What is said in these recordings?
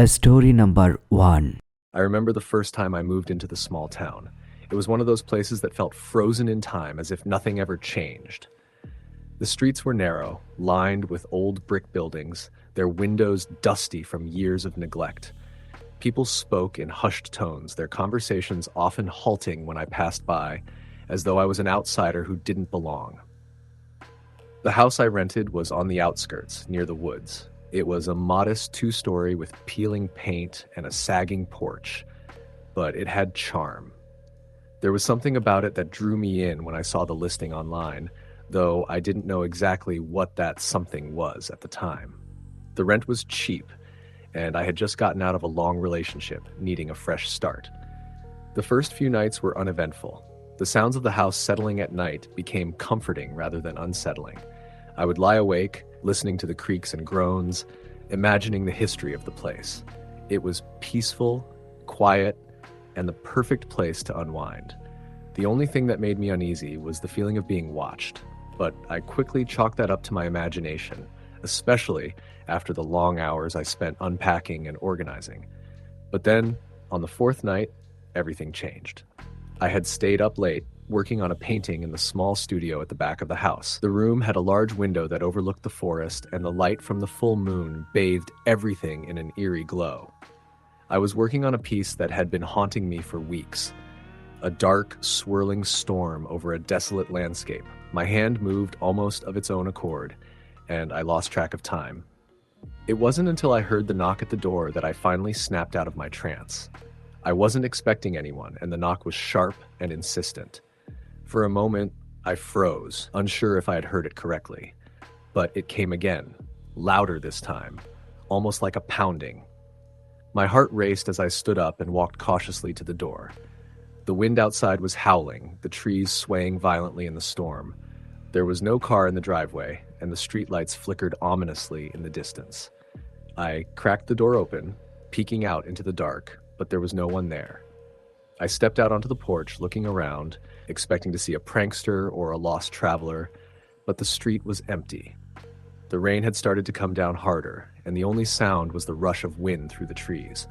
Story number 1. I remember the first time I moved into the small town. It was one of those places that felt frozen in time, as if nothing ever changed. The streets were narrow, lined with old brick buildings, their windows dusty from years of neglect. People spoke in hushed tones, their conversations often halting when I passed by, as though I was an outsider who didn't belong. The house I rented was on the outskirts, near the woods. It was a modest 2-story with peeling paint and a sagging porch, but it had charm. There was something about it that drew me in when I saw the listing online, though I didn't know exactly what that something was at the time. The rent was cheap, and I had just gotten out of a long relationship, needing a fresh start. The first few nights were uneventful. The sounds of the house settling at night became comforting rather than unsettling. I would lie awake, listening to the creaks and groans, imagining the history of the place. It was peaceful, quiet, and the perfect place to unwind. The only thing that made me uneasy was the feeling of being watched, but I quickly chalked that up to my imagination, especially after the long hours I spent unpacking and organizing. But then, on the 4th night, everything changed. I had stayed up late, working on a painting in the small studio at the back of the house. The room had a large window that overlooked the forest, and the light from the full moon bathed everything in an eerie glow. I was working on a piece that had been haunting me for weeks. A dark, swirling storm over a desolate landscape. My hand moved almost of its own accord, and I lost track of time. It wasn't until I heard the knock at the door that I finally snapped out of my trance. I wasn't expecting anyone, and the knock was sharp and insistent. For a moment, I froze, unsure if I had heard it correctly. But it came again, louder this time, almost like a pounding. My heart raced as I stood up and walked cautiously to the door. The wind outside was howling, the trees swaying violently in the storm. There was no car in the driveway, and the streetlights flickered ominously in the distance. I cracked the door open, peeking out into the dark, but there was no one there. I stepped out onto the porch, looking around, expecting to see a prankster or a lost traveler, but the street was empty. The rain had started to come down harder, and the only sound was the rush of wind through the trees.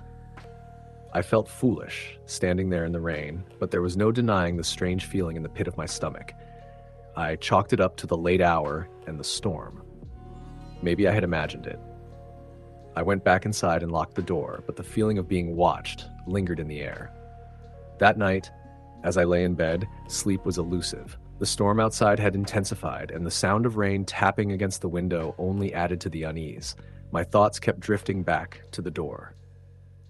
I felt foolish, standing there in the rain, but there was no denying the strange feeling in the pit of my stomach. I chalked it up to the late hour and the storm. Maybe I had imagined it. I went back inside and locked the door, but the feeling of being watched lingered in the air. That night, as I lay in bed, sleep was elusive. The storm outside had intensified, and the sound of rain tapping against the window only added to the unease. My thoughts kept drifting back to the door.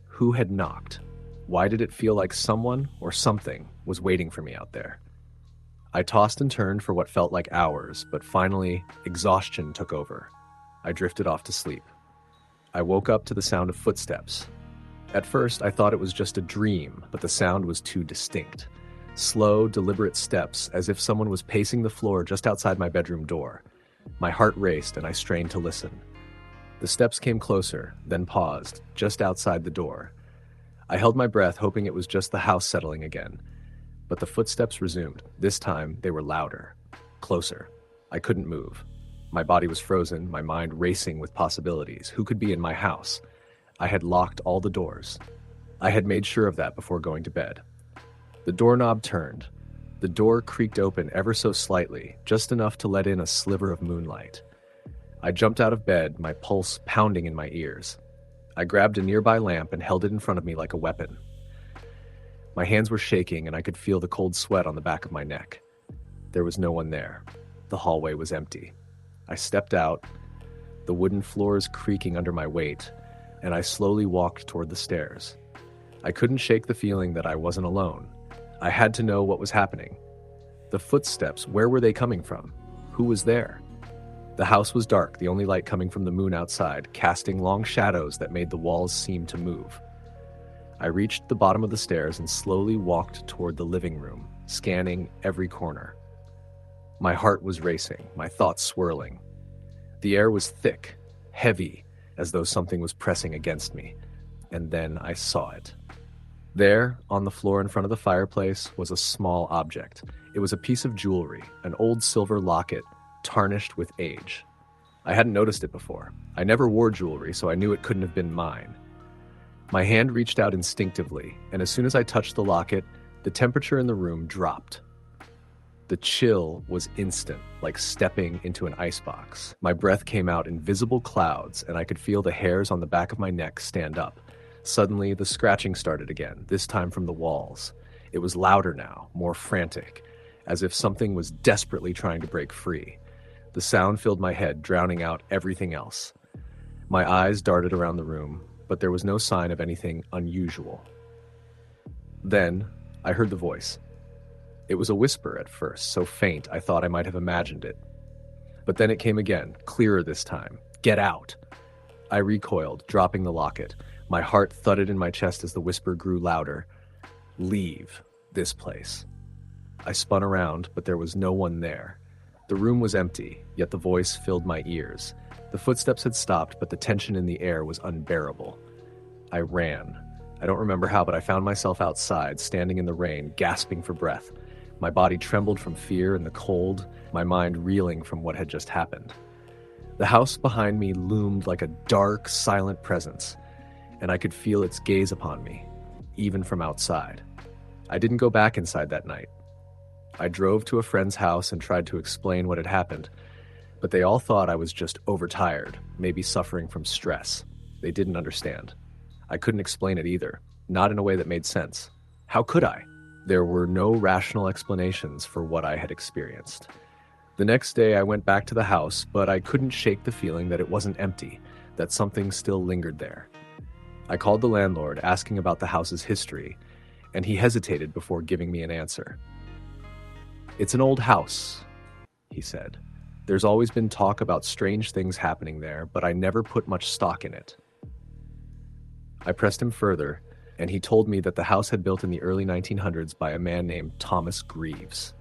Who had knocked? Why did it feel like someone or something was waiting for me out there? I tossed and turned for what felt like hours, but finally, exhaustion took over. I drifted off to sleep. I woke up to the sound of footsteps. At first, I thought it was just a dream, but the sound was too distinct. Slow, deliberate steps, as if someone was pacing the floor just outside my bedroom door. My heart raced, and I strained to listen. The steps came closer, then paused, just outside the door. I held my breath, hoping it was just the house settling again. But the footsteps resumed. This time, they were louder, closer. I couldn't move. My body was frozen, my mind racing with possibilities. Who could be in my house? I had locked all the doors. I had made sure of that before going to bed. The doorknob turned. The door creaked open ever so slightly, just enough to let in a sliver of moonlight. I jumped out of bed, my pulse pounding in my ears. I grabbed a nearby lamp and held it in front of me like a weapon. My hands were shaking, and I could feel the cold sweat on the back of my neck. There was no one there. The hallway was empty. I stepped out, the wooden floors creaking under my weight, and I slowly walked toward the stairs. I couldn't shake the feeling that I wasn't alone. I had to know what was happening. The footsteps, where were they coming from? Who was there? The house was dark, the only light coming from the moon outside, casting long shadows that made the walls seem to move. I reached the bottom of the stairs and slowly walked toward the living room, scanning every corner. My heart was racing, my thoughts swirling. The air was thick, heavy, as though something was pressing against me. And then I saw it. There, on the floor in front of the fireplace, was a small object. It was a piece of jewelry, an old silver locket, tarnished with age. I hadn't noticed it before. I never wore jewelry, so I knew it couldn't have been mine. My hand reached out instinctively, and as soon as I touched the locket, the temperature in the room dropped. The chill was instant, like stepping into an icebox. My breath came out in visible clouds, and I could feel the hairs on the back of my neck stand up. Suddenly, the scratching started again, this time from the walls. It was louder now, more frantic, as if something was desperately trying to break free. The sound filled my head, drowning out everything else. My eyes darted around the room, but there was no sign of anything unusual. Then, I heard the voice. It was a whisper at first, so faint I thought I might have imagined it. But then it came again, clearer this time. "Get out!" I recoiled, dropping the locket. My heart thudded in my chest as the whisper grew louder. "Leave this place." I spun around, but there was no one there. The room was empty, yet the voice filled my ears. The footsteps had stopped, but the tension in the air was unbearable. I ran. I don't remember how, but I found myself outside, standing in the rain, gasping for breath. My body trembled from fear and the cold, my mind reeling from what had just happened. The house behind me loomed like a dark, silent presence, and I could feel its gaze upon me, even from outside. I didn't go back inside that night. I drove to a friend's house and tried to explain what had happened, but they all thought I was just overtired, maybe suffering from stress. They didn't understand. I couldn't explain it either, not in a way that made sense. How could I? There were no rational explanations for what I had experienced. The next day I went back to the house, but I couldn't shake the feeling that it wasn't empty, that something still lingered there. I called the landlord, asking about the house's history, and he hesitated before giving me an answer. "It's an old house," he said. "There's always been talk about strange things happening there, but I never put much stock in it." I pressed him further, and he told me that the house had built in the early 1900s by a man named Thomas Greaves.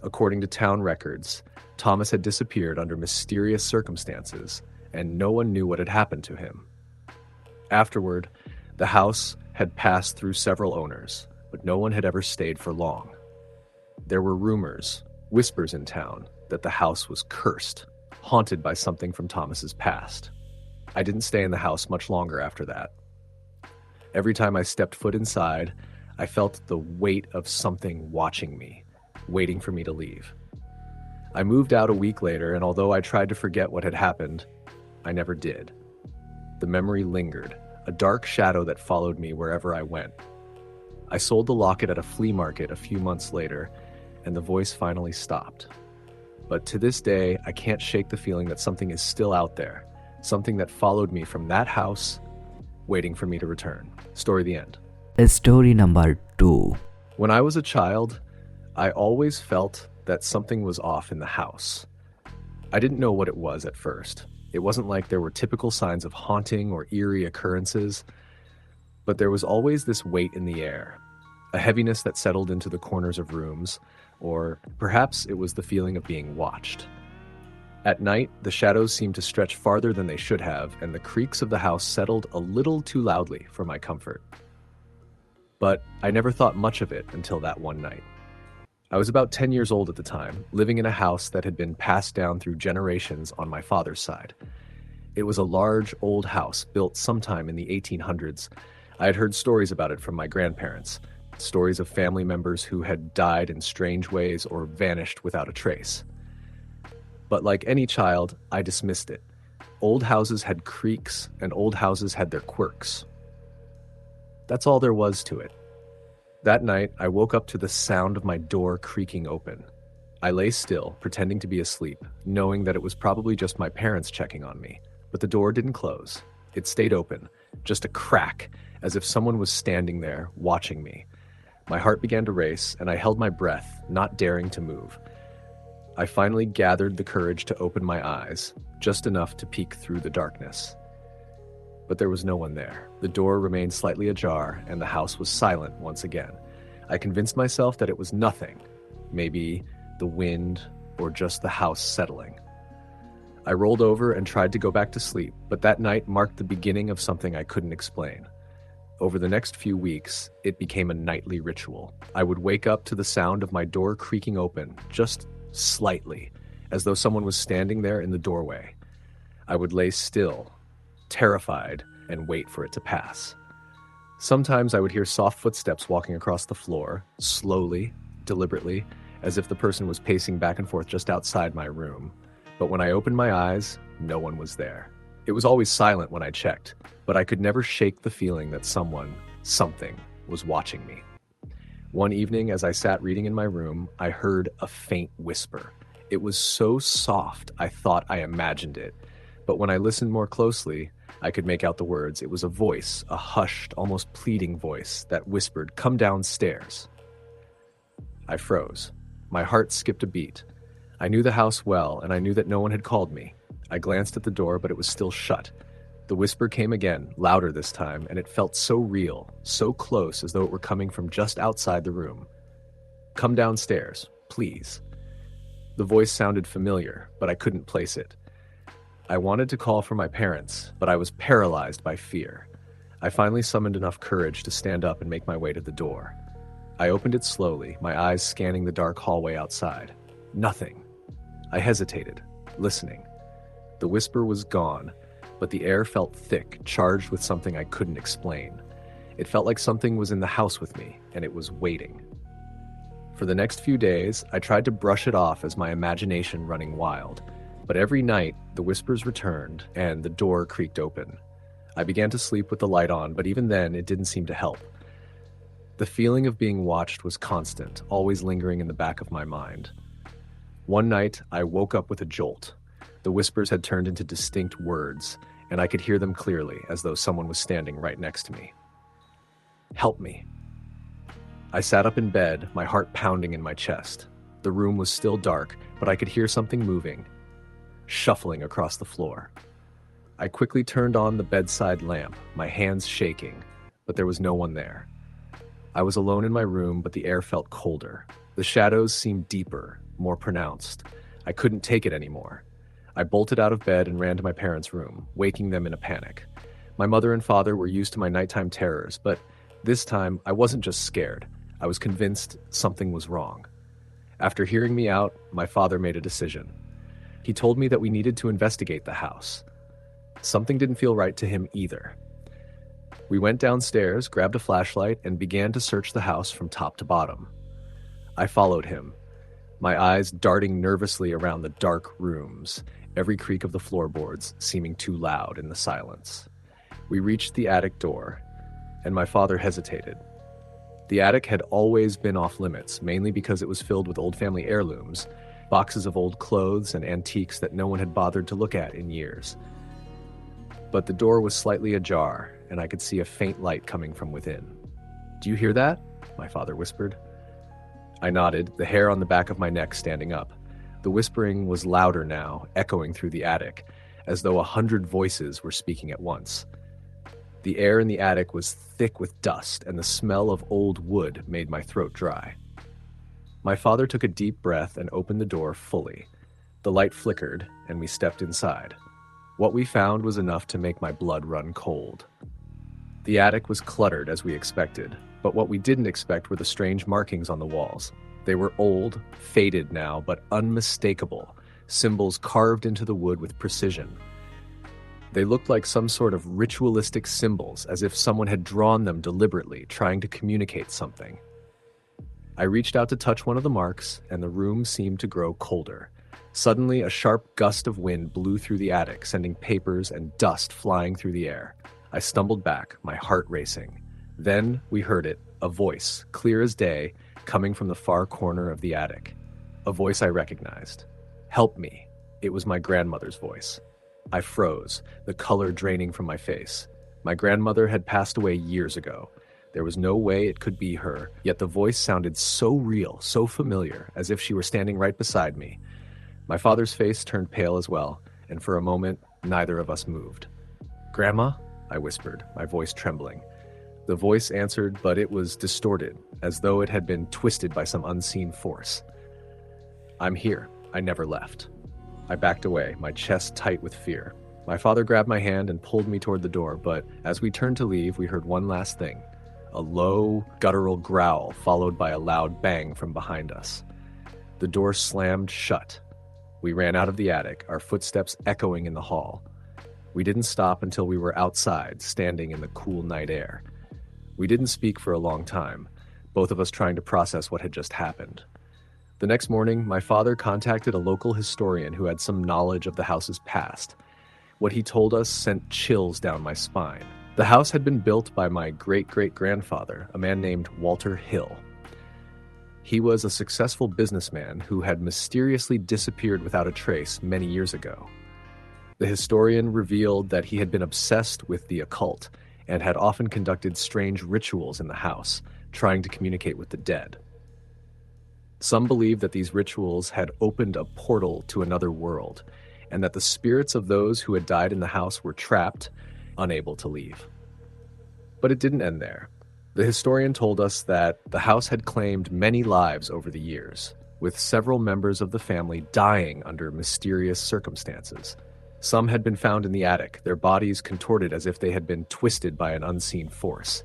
According to town records, Thomas had disappeared under mysterious circumstances, and no one knew what had happened to him. Afterward, the house had passed through several owners, but no one had ever stayed for long. There were rumors, whispers in town, that the house was cursed, haunted by something from Thomas's past. I didn't stay in the house much longer after that. Every time I stepped foot inside, I felt the weight of something watching me, waiting for me to leave. I moved out a week later, and although I tried to forget what had happened, I never did. The memory lingered, a dark shadow that followed me wherever I went. I sold the locket at a flea market a few months later, and the voice finally stopped. But to this day, I can't shake the feeling that something is still out there, something that followed me from that house, waiting for me to return. Story the end. Story number 2. When I was a child, I always felt that something was off in the house. I didn't know what it was at first. It wasn't like there were typical signs of haunting or eerie occurrences, but there was always this weight in the air, a heaviness that settled into the corners of rooms, or perhaps it was the feeling of being watched. At night, the shadows seemed to stretch farther than they should have, and the creaks of the house settled a little too loudly for my comfort. But I never thought much of it until that one night. I was about 10 years old at the time, living in a house that had been passed down through generations on my father's side. It was a large, old house built sometime in the 1800s. I had heard stories about it from my grandparents, stories of family members who had died in strange ways or vanished without a trace. But like any child, I dismissed it. Old houses had creaks, and old houses had their quirks. That's all there was to it. That night, I woke up to the sound of my door creaking open. I lay still, pretending to be asleep, knowing that it was probably just my parents checking on me. But the door didn't close. It stayed open, just a crack, as if someone was standing there, watching me. My heart began to race, and I held my breath, not daring to move. I finally gathered the courage to open my eyes, just enough to peek through the darkness. But there was no one there. The door remained slightly ajar, and the house was silent once again. I convinced myself that it was nothing, maybe the wind or just the house settling. I rolled over and tried to go back to sleep, but that night marked the beginning of something I couldn't explain. Over the next few weeks, it became a nightly ritual. I would wake up to the sound of my door creaking open, just slightly, as though someone was standing there in the doorway. I would lay still, terrified, and wait for it to pass. Sometimes I would hear soft footsteps walking across the floor, slowly, deliberately, as if the person was pacing back and forth just outside my room. But when I opened my eyes, no one was there. It was always silent when I checked, but I could never shake the feeling that something was watching me. One evening, as I sat reading in my room, I heard a faint whisper. It was so soft, I thought I imagined it. But when I listened more closely, I could make out the words. It was a voice, a hushed, almost pleading voice that whispered, "Come downstairs." I froze. My heart skipped a beat. I knew the house well, and I knew that no one had called me. I glanced at the door, but it was still shut. The whisper came again, louder this time, and it felt so real, so close, as though it were coming from just outside the room. "Come downstairs, please." The voice sounded familiar, but I couldn't place it. I wanted to call for my parents, but I was paralyzed by fear. I finally summoned enough courage to stand up and make my way to the door. I opened it slowly, my eyes scanning the dark hallway outside. Nothing. I hesitated, listening. The whisper was gone, but the air felt thick, charged with something I couldn't explain. It felt like something was in the house with me, and it was waiting. For the next few days, I tried to brush it off as my imagination running wild. But every night, the whispers returned, and the door creaked open. I began to sleep with the light on, but even then, it didn't seem to help. The feeling of being watched was constant, always lingering in the back of my mind. One night, I woke up with a jolt. The whispers had turned into distinct words, and I could hear them clearly, as though someone was standing right next to me. "Help me." I sat up in bed, my heart pounding in my chest. The room was still dark, but I could hear something moving, shuffling across the floor. I quickly turned on the bedside lamp, my hands shaking, but there was no one there. I was alone in my room, but the air felt colder. The shadows seemed deeper, more pronounced. I couldn't take it anymore. I bolted out of bed and ran to my parents' room, waking them in a panic. My mother and father were used to my nighttime terrors, but this time I wasn't just scared. I was convinced something was wrong. After hearing me out, my father made a decision. He told me that we needed to investigate the house. Something didn't feel right to him either. We went downstairs, grabbed a flashlight, and began to search the house from top to bottom. I followed him, my eyes darting nervously around the dark rooms, every creak of the floorboards seeming too loud in the silence. We reached the attic door, and my father hesitated. The attic had always been off limits, mainly because it was filled with old family heirlooms, boxes of old clothes and antiques that no one had bothered to look at in years. But the door was slightly ajar, and I could see a faint light coming from within. "Do you hear that?" my father whispered. I nodded, the hair on the back of my neck standing up. The whispering was louder now, echoing through the attic, as though 100 voices were speaking at once. The air in the attic was thick with dust, and the smell of old wood made my throat dry. My father took a deep breath and opened the door fully. The light flickered, and we stepped inside. What we found was enough to make my blood run cold. The attic was cluttered as we expected, but what we didn't expect were the strange markings on the walls. They were old, faded now, but unmistakable, symbols carved into the wood with precision. They looked like some sort of ritualistic symbols, as if someone had drawn them deliberately, trying to communicate something. I reached out to touch one of the marks, and the room seemed to grow colder. Suddenly, a sharp gust of wind blew through the attic, sending papers and dust flying through the air. I stumbled back, my heart racing. Then we heard it, a voice, clear as day, coming from the far corner of the attic. A voice I recognized. "Help me." It was my grandmother's voice. I froze, the color draining from my face. My grandmother had passed away years ago. There was no way it could be her, yet the voice sounded so real, so familiar, as if she were standing right beside me. My father's face turned pale as well, and for a moment, neither of us moved. "Grandma?" I whispered, my voice trembling. The voice answered, but it was distorted, as though it had been twisted by some unseen force. "I'm here. I never left." I backed away, my chest tight with fear. My father grabbed my hand and pulled me toward the door, but as we turned to leave, we heard one last thing. A low, guttural growl followed by a loud bang from behind us. The door slammed shut. We ran out of the attic, our footsteps echoing in the hall. We didn't stop until we were outside, standing in the cool night air. We didn't speak for a long time, both of us trying to process what had just happened. The next morning, my father contacted a local historian who had some knowledge of the house's past. What he told us sent chills down my spine. The house had been built by my great-great-grandfather, a man named Walter Hill. He was a successful businessman who had mysteriously disappeared without a trace many years ago. The historian revealed that he had been obsessed with the occult and had often conducted strange rituals in the house, trying to communicate with the dead. Some believed that these rituals had opened a portal to another world, and that the spirits of those who had died in the house were trapped, unable to leave. But it didn't end there. The historian told us that the house had claimed many lives over the years, with several members of the family dying under mysterious circumstances. Some had been found in the attic, their bodies contorted as if they had been twisted by an unseen force.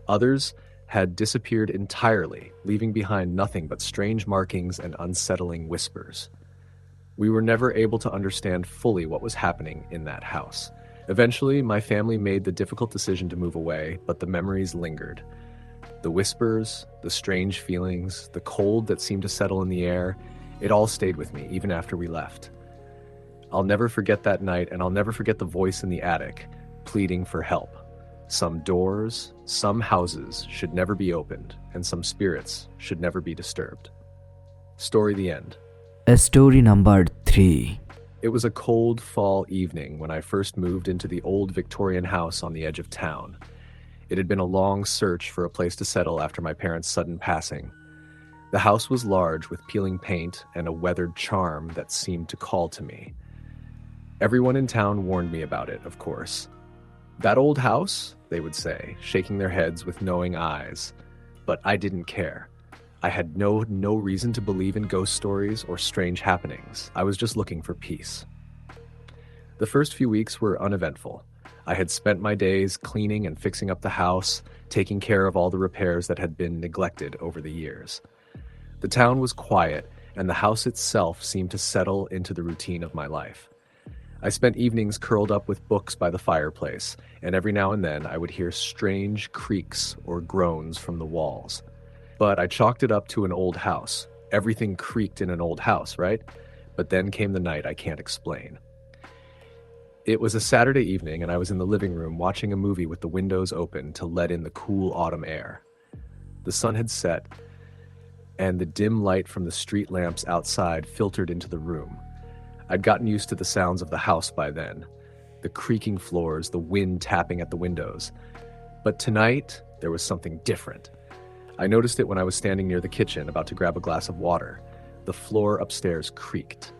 Others had disappeared entirely, leaving behind nothing but strange markings and unsettling whispers. We were never able to understand fully what was happening in that house. Eventually, my family made the difficult decision to move away, but the memories lingered. The whispers, the strange feelings, the cold that seemed to settle in the air, it all stayed with me, even after we left. I'll never forget that night, and I'll never forget the voice in the attic, pleading for help. Some doors, some houses should never be opened, and some spirits should never be disturbed. Story the end. Story number 3. It was a cold fall evening when I first moved into the old Victorian house on the edge of town. It had been a long search for a place to settle after my parents' sudden passing. The house was large with peeling paint and a weathered charm that seemed to call to me. Everyone in town warned me about it, of course. "That old house?" they would say, shaking their heads with knowing eyes. But I didn't care. I had no reason to believe in ghost stories or strange happenings. I was just looking for peace. The first few weeks were uneventful. I had spent my days cleaning and fixing up the house, taking care of all the repairs that had been neglected over the years. The town was quiet, and the house itself seemed to settle into the routine of my life. I spent evenings curled up with books by the fireplace, and every now and then I would hear strange creaks or groans from the walls. But I chalked it up to an old house. Everything creaked in an old house, right? But then came the night I can't explain. It was a Saturday evening, and I was in the living room watching a movie with the windows open to let in the cool autumn air. The sun had set, and the dim light from the street lamps outside filtered into the room. I'd gotten used to the sounds of the house by then, the creaking floors, the wind tapping at the windows. But tonight, there was something different. I noticed it when I was standing near the kitchen about to grab a glass of water. The floor upstairs creaked.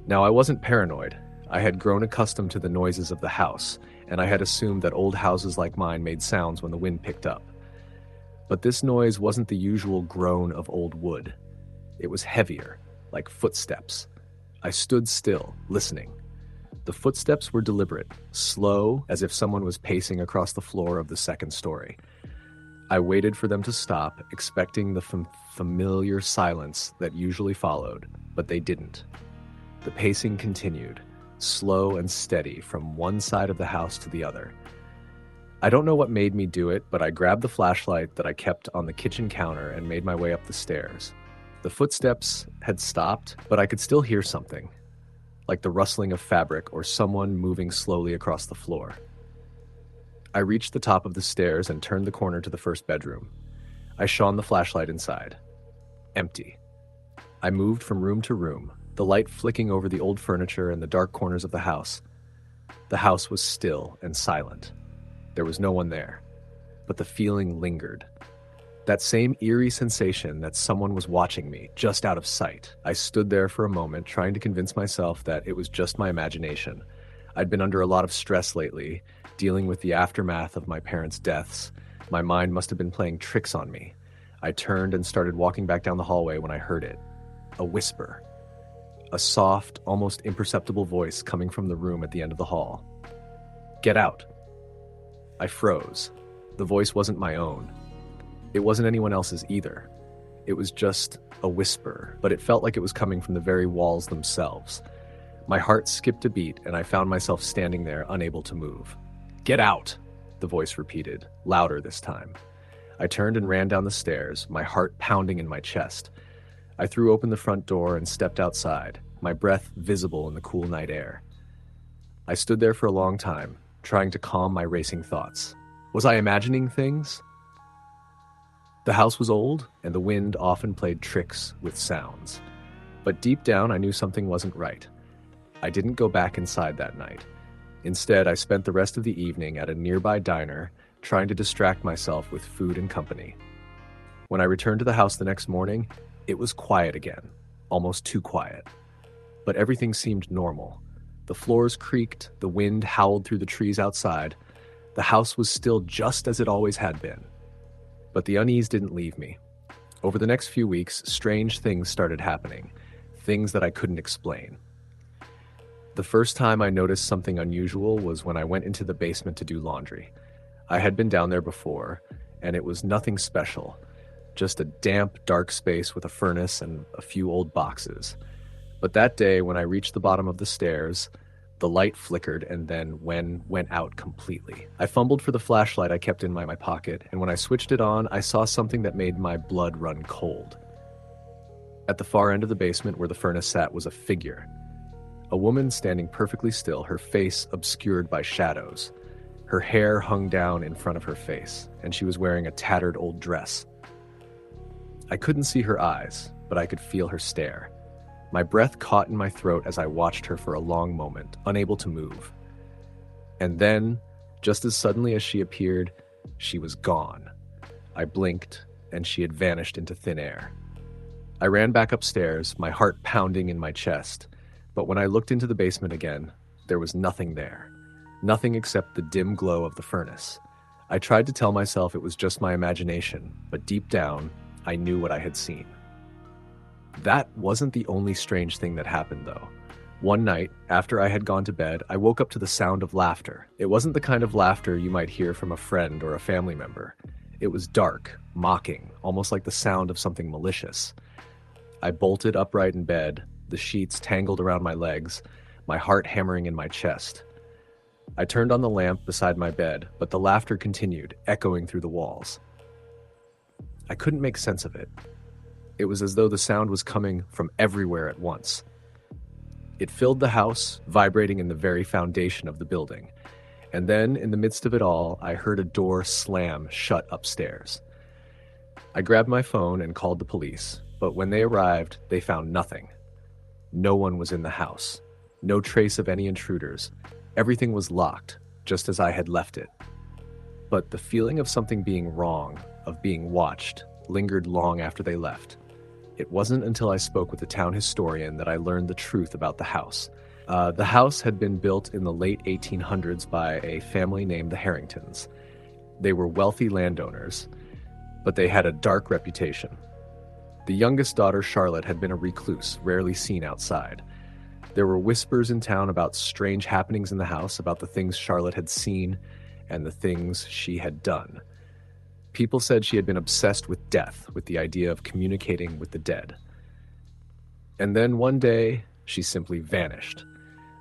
Now, I wasn't paranoid. I had grown accustomed to the noises of the house, and I had assumed that old houses like mine made sounds when the wind picked up. But this noise wasn't the usual groan of old wood. It was heavier, like footsteps. I stood still, listening. The footsteps were deliberate, slow, as if someone was pacing across the floor of the second story. I waited for them to stop, expecting the familiar silence that usually followed, but they didn't. The pacing continued, slow and steady from one side of the house to the other. I don't know what made me do it, but I grabbed the flashlight that I kept on the kitchen counter and made my way up the stairs. The footsteps had stopped, but I could still hear something, like the rustling of fabric or someone moving slowly across the floor. I reached the top of the stairs and turned the corner to the first bedroom. I shone the flashlight inside. Empty. I moved from room to room, the light flicking over the old furniture and the dark corners of the house. The house was still and silent. There was no one there, but the feeling lingered. That same eerie sensation that someone was watching me, just out of sight. I stood there for a moment, trying to convince myself that it was just my imagination. I'd been under a lot of stress lately, dealing with the aftermath of my parents' deaths. My mind must have been playing tricks on me. I turned and started walking back down the hallway when I heard it. A whisper. A soft, almost imperceptible voice coming from the room at the end of the hall. "Get out." I froze. The voice wasn't my own. It wasn't anyone else's either. It was just a whisper, but it felt like it was coming from the very walls themselves. My heart skipped a beat, and I found myself standing there, unable to move. "Get out!" the voice repeated, louder this time. I turned and ran down the stairs, my heart pounding in my chest. I threw open the front door and stepped outside, my breath visible in the cool night air. I stood there for a long time, trying to calm my racing thoughts. Was I imagining things? The house was old, and the wind often played tricks with sounds. But deep down, I knew something wasn't right. I didn't go back inside that night. Instead, I spent the rest of the evening at a nearby diner, trying to distract myself with food and company. When I returned to the house the next morning, it was quiet again, almost too quiet. But everything seemed normal. The floors creaked, the wind howled through the trees outside. The house was still just as it always had been. But the unease didn't leave me. Over the next few weeks, strange things started happening, things that I couldn't explain. The first time I noticed something unusual was when I went into the basement to do laundry. I had been down there before, and it was nothing special, just a damp, dark space with a furnace and a few old boxes. But that day, when I reached the bottom of the stairs, the light flickered and then went out completely. I fumbled for the flashlight I kept in my pocket, and when I switched it on, I saw something that made my blood run cold. At the far end of the basement where the furnace sat was a figure. A woman standing perfectly still, her face obscured by shadows. Her hair hung down in front of her face, and she was wearing a tattered old dress. I couldn't see her eyes, but I could feel her stare. My breath caught in my throat as I watched her for a long moment, unable to move. And then, just as suddenly as she appeared, she was gone. I blinked, and she had vanished into thin air. I ran back upstairs, my heart pounding in my chest, but when I looked into the basement again, there was nothing there. Nothing except the dim glow of the furnace. I tried to tell myself it was just my imagination, but deep down, I knew what I had seen. That wasn't the only strange thing that happened, though. One night, after I had gone to bed, I woke up to the sound of laughter. It wasn't the kind of laughter you might hear from a friend or a family member. It was dark, mocking, almost like the sound of something malicious. I bolted upright in bed, the sheets tangled around my legs, my heart hammering in my chest. I turned on the lamp beside my bed, but the laughter continued, echoing through the walls. I couldn't make sense of it. It was as though the sound was coming from everywhere at once. It filled the house, vibrating in the very foundation of the building. And then, in the midst of it all, I heard a door slam shut upstairs. I grabbed my phone and called the police, but when they arrived, they found nothing. No one was in the house. No trace of any intruders. Everything was locked, just as I had left it. But the feeling of something being wrong, of being watched, lingered long after they left. It wasn't until I spoke with the town historian that I learned the truth about the house. The house had been built in the late 1800s by a family named the Harringtons. They were wealthy landowners, but they had a dark reputation. The youngest daughter, Charlotte, had been a recluse, rarely seen outside. There were whispers in town about strange happenings in the house, about the things Charlotte had seen and the things she had done. People said she had been obsessed with death, with the idea of communicating with the dead. And then one day, she simply vanished.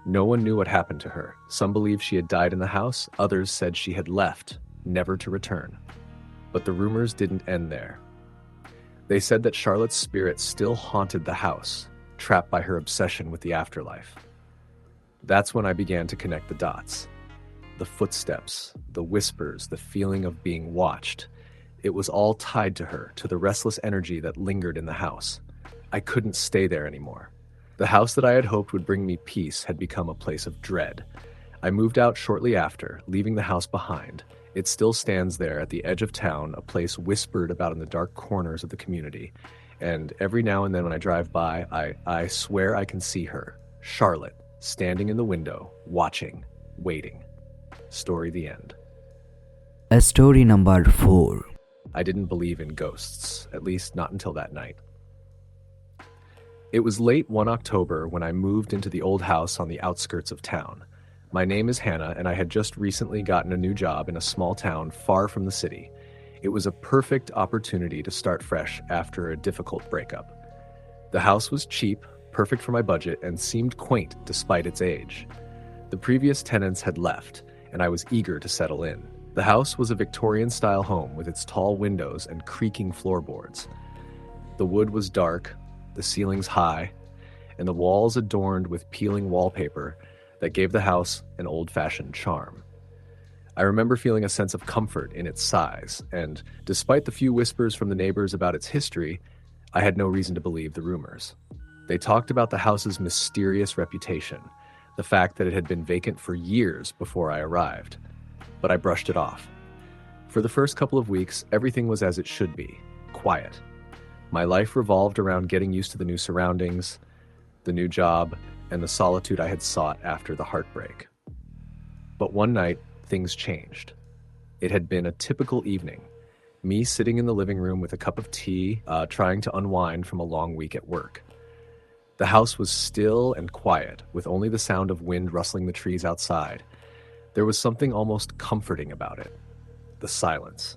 No one knew what happened to her. Some believed she had died in the house, others said she had left, never to return. But the rumors didn't end there. They said that Charlotte's spirit still haunted the house, trapped by her obsession with the afterlife. That's when I began to connect the dots. The footsteps, the whispers, the feeling of being watched. It was all tied to her, to the restless energy that lingered in the house. I couldn't stay there anymore. The house that I had hoped would bring me peace had become a place of dread. I moved out shortly after, leaving the house behind. It still stands there at the edge of town, a place whispered about in the dark corners of the community. And every now and then when I drive by, I swear I can see her, Charlotte, standing in the window, watching, waiting. Story the end. Story number 4. I didn't believe in ghosts, at least not until that night. It was late one October when I moved into the old house on the outskirts of town. My name is Hannah, and I had just recently gotten a new job in a small town far from the city. It was a perfect opportunity to start fresh after a difficult breakup. The house was cheap, perfect for my budget, and seemed quaint despite its age. The previous tenants had left, and I was eager to settle in. The house was a Victorian-style home with its tall windows and creaking floorboards. The wood was dark, the ceilings high, and the walls adorned with peeling wallpaper that gave the house an old-fashioned charm. I remember feeling a sense of comfort in its size, and despite the few whispers from the neighbors about its history, I had no reason to believe the rumors. They talked about the house's mysterious reputation, the fact that it had been vacant for years before I arrived. But I brushed it off. For the first couple of weeks, everything was as it should be, quiet. My life revolved around getting used to the new surroundings, the new job, and the solitude I had sought after the heartbreak. But one night, things changed. It had been a typical evening, me sitting in the living room with a cup of tea, trying to unwind from a long week at work. The house was still and quiet, with only the sound of wind rustling the trees outside. There was something almost comforting about it. The silence.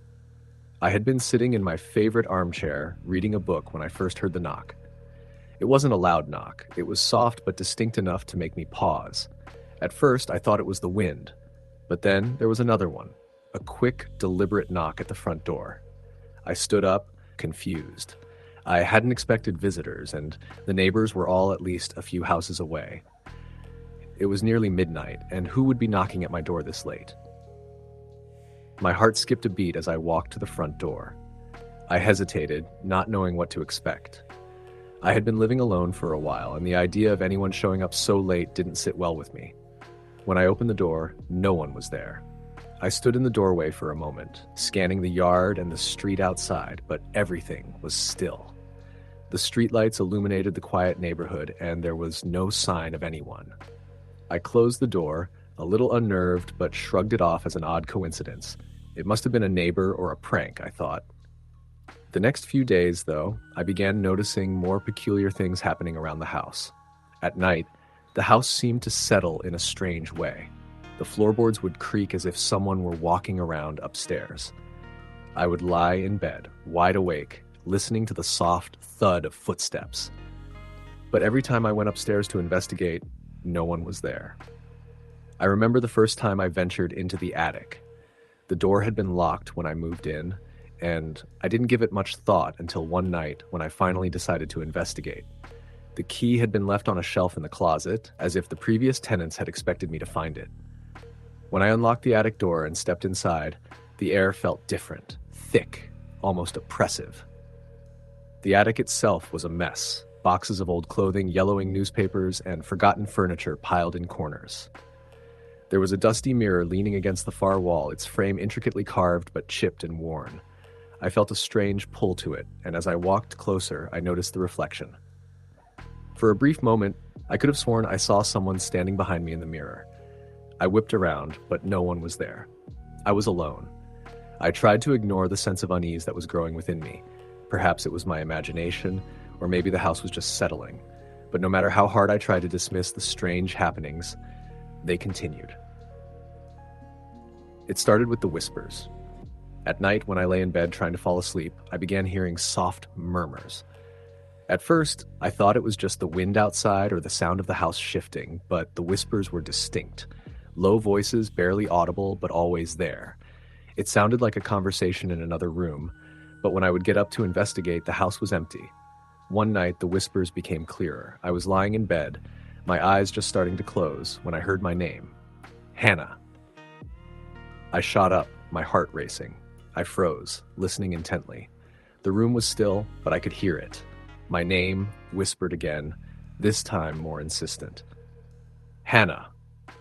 I had been sitting in my favorite armchair, reading a book when I first heard the knock. It wasn't a loud knock. It was soft but distinct enough to make me pause. At first, I thought it was the wind. But then there was another one. A quick, deliberate knock at the front door. I stood up, confused. I hadn't expected visitors, and the neighbors were all at least a few houses away. It was nearly midnight, and who would be knocking at my door this late? My heart skipped a beat as I walked to the front door. I hesitated, not knowing what to expect. I had been living alone for a while, and the idea of anyone showing up so late didn't sit well with me. When I opened the door, no one was there. I stood in the doorway for a moment, scanning the yard and the street outside, but everything was still. The streetlights illuminated the quiet neighborhood, and there was no sign of anyone. I closed the door, a little unnerved, but shrugged it off as an odd coincidence. It must have been a neighbor or a prank, I thought. The next few days, though, I began noticing more peculiar things happening around the house. At night, the house seemed to settle in a strange way. The floorboards would creak as if someone were walking around upstairs. I would lie in bed, wide awake, listening to the soft thud of footsteps. But every time I went upstairs to investigate, no one was there. I remember the first time I ventured into the attic. The door had been locked when I moved in, and I didn't give it much thought until one night when I finally decided to investigate. The key had been left on a shelf in the closet, as if the previous tenants had expected me to find it. When I unlocked the attic door and stepped inside, the air felt different, thick, almost oppressive. The attic itself was a mess. Boxes of old clothing, yellowing newspapers, and forgotten furniture piled in corners. There was a dusty mirror leaning against the far wall, its frame intricately carved but chipped and worn. I felt a strange pull to it, and as I walked closer, I noticed the reflection. For a brief moment, I could have sworn I saw someone standing behind me in the mirror. I whipped around, but no one was there. I was alone. I tried to ignore the sense of unease that was growing within me. Perhaps it was my imagination, or maybe the house was just settling. But no matter how hard I tried to dismiss the strange happenings, they continued. It started with the whispers. At night, when I lay in bed trying to fall asleep, I began hearing soft murmurs. At first, I thought it was just the wind outside or the sound of the house shifting, but the whispers were distinct. Low voices, barely audible, but always there. It sounded like a conversation in another room, but when I would get up to investigate, the house was empty. One night, the whispers became clearer. I was lying in bed, my eyes just starting to close, when I heard my name. Hannah. I shot up, my heart racing. I froze, listening intently. The room was still, but I could hear it. My name, whispered again, this time more insistent. Hannah.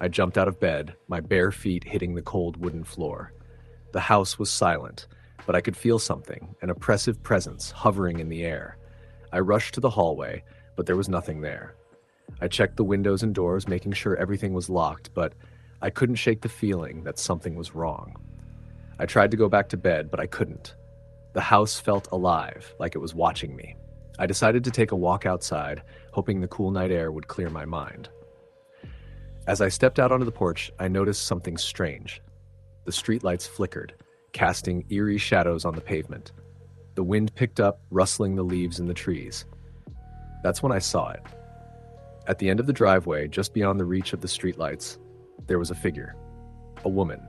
I jumped out of bed, my bare feet hitting the cold wooden floor. The house was silent, but I could feel something, an oppressive presence hovering in the air. I rushed to the hallway, but there was nothing there. I checked the windows and doors, making sure everything was locked, but I couldn't shake the feeling that something was wrong. I tried to go back to bed, but I couldn't. The house felt alive, like it was watching me. I decided to take a walk outside, hoping the cool night air would clear my mind. As I stepped out onto the porch, I noticed something strange. The streetlights flickered, casting eerie shadows on the pavement. The wind picked up, rustling the leaves in the trees. That's when I saw it. At the end of the driveway, just beyond the reach of the streetlights, there was a figure. A woman.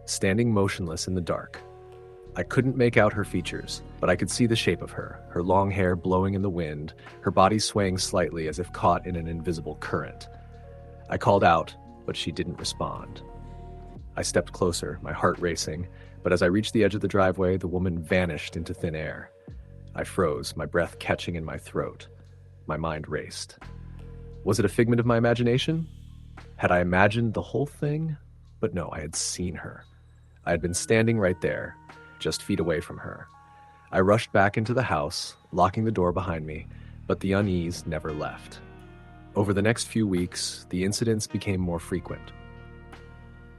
standing motionless in the dark. I couldn't make out her features, but I could see the shape of her long hair blowing in the wind, her body swaying slightly as if caught in an invisible current. I called out, but she didn't respond. I stepped closer, my heart racing, but as I reached the edge of the driveway, the woman vanished into thin air. I froze, my breath catching in my throat. My mind raced. Was it a figment of my imagination? Had I imagined the whole thing? But no, I had seen her. I had been standing right there, just feet away from her. I rushed back into the house, locking the door behind me, but the unease never left. Over the next few weeks, the incidents became more frequent.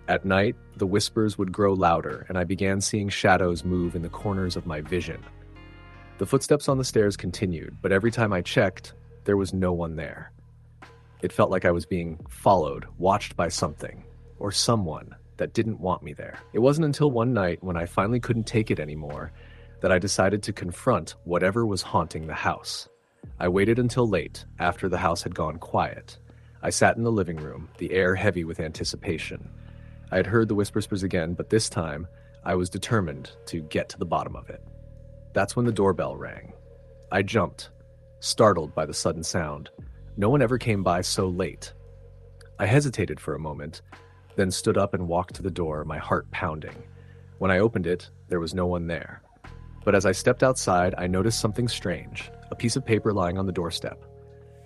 At night, the whispers would grow louder, and I began seeing shadows move in the corners of my vision. The footsteps on the stairs continued, but every time I checked, there was no one there. It felt like I was being followed, watched by something, or someone that didn't want me there. It wasn't until one night when I finally couldn't take it anymore that I decided to confront whatever was haunting the house. I waited until late, after the house had gone quiet. I sat in the living room, the air heavy with anticipation. I had heard the whispers again, but this time, I was determined to get to the bottom of it. That's when the doorbell rang. I jumped, startled by the sudden sound. No one ever came by so late. I hesitated for a moment, then stood up and walked to the door, my heart pounding. When I opened it, there was no one there. But as I stepped outside, I noticed something strange, a piece of paper lying on the doorstep.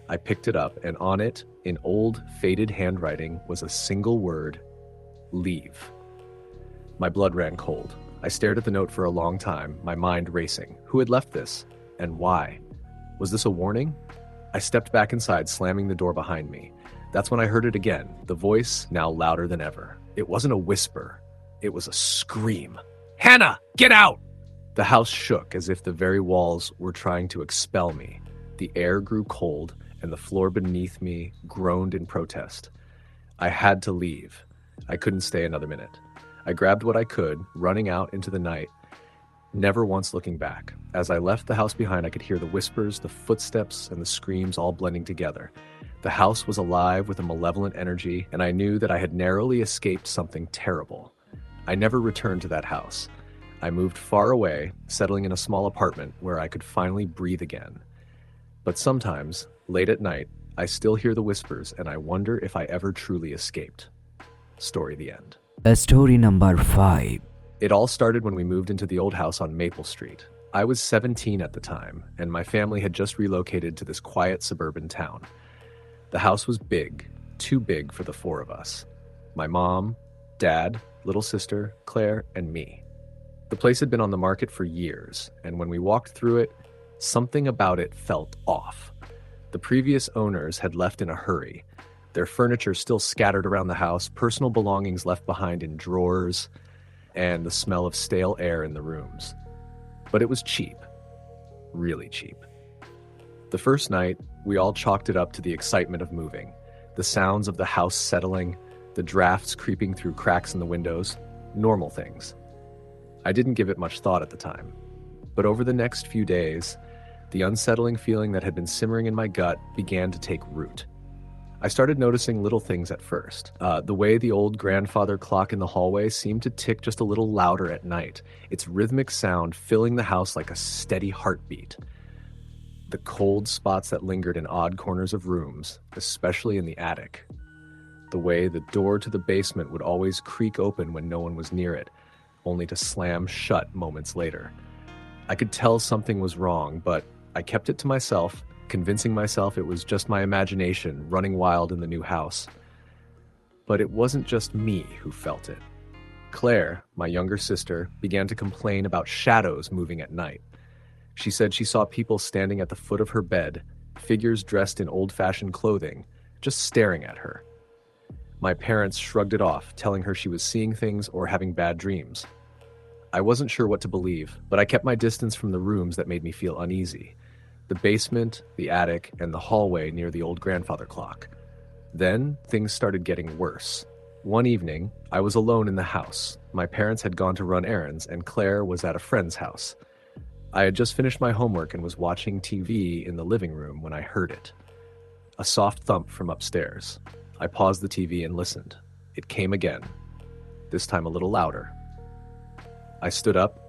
I picked it up, and on it, in old, faded handwriting, was a single word: leave. My blood ran cold. I stared at the note for a long time, my mind racing. Who had left this? And why? Was this a warning? I stepped back inside, slamming the door behind me. That's when I heard it again, the voice now louder than ever. It wasn't a whisper. It was a scream. "Hannah, get out!" The house shook as if the very walls were trying to expel me. The air grew cold, and the floor beneath me groaned in protest. I had to leave. I couldn't stay another minute. I grabbed what I could, running out into the night, never once looking back. As I left the house behind, I could hear the whispers, the footsteps, and the screams all blending together. The house was alive with a malevolent energy, and I knew that I had narrowly escaped something terrible. I never returned to that house. I moved far away, settling in a small apartment where I could finally breathe again. But sometimes, late at night, I still hear the whispers, and I wonder if I ever truly escaped. Story the end. Story number 5. It all started when we moved into the old house on Maple Street. I was 17 at the time, and my family had just relocated to this quiet suburban town. The house was big, too big for the 4 of us. My mom, dad, little sister, Claire, and me. The place had been on the market for years, and when we walked through it, something about it felt off. The previous owners had left in a hurry. Their furniture still scattered around the house, personal belongings left behind in drawers, and the smell of stale air in the rooms. But it was cheap. Really cheap. The first night, we all chalked it up to the excitement of moving. The sounds of the house settling, the drafts creeping through cracks in the windows, normal things. I didn't give it much thought at the time. But over the next few days, the unsettling feeling that had been simmering in my gut began to take root. I started noticing little things at first. The way the old grandfather clock in the hallway seemed to tick just a little louder at night, its rhythmic sound filling the house like a steady heartbeat. The cold spots that lingered in odd corners of rooms, especially in the attic. The way the door to the basement would always creak open when no one was near it, only to slam shut moments later. I could tell something was wrong, but I kept it to myself, convincing myself it was just my imagination running wild in the new house. But it wasn't just me who felt it. Claire, my younger sister, began to complain about shadows moving at night. She said she saw people standing at the foot of her bed, figures dressed in old-fashioned clothing, just staring at her. My parents shrugged it off, telling her she was seeing things or having bad dreams. I wasn't sure what to believe, but I kept my distance from the rooms that made me feel uneasy. The basement, the attic, and the hallway near the old grandfather clock. Then, things started getting worse. One evening, I was alone in the house. My parents had gone to run errands, and Claire was at a friend's house. I had just finished my homework and was watching TV in the living room when I heard it. A soft thump from upstairs. I paused the TV and listened. It came again. this time a little louder. I stood up,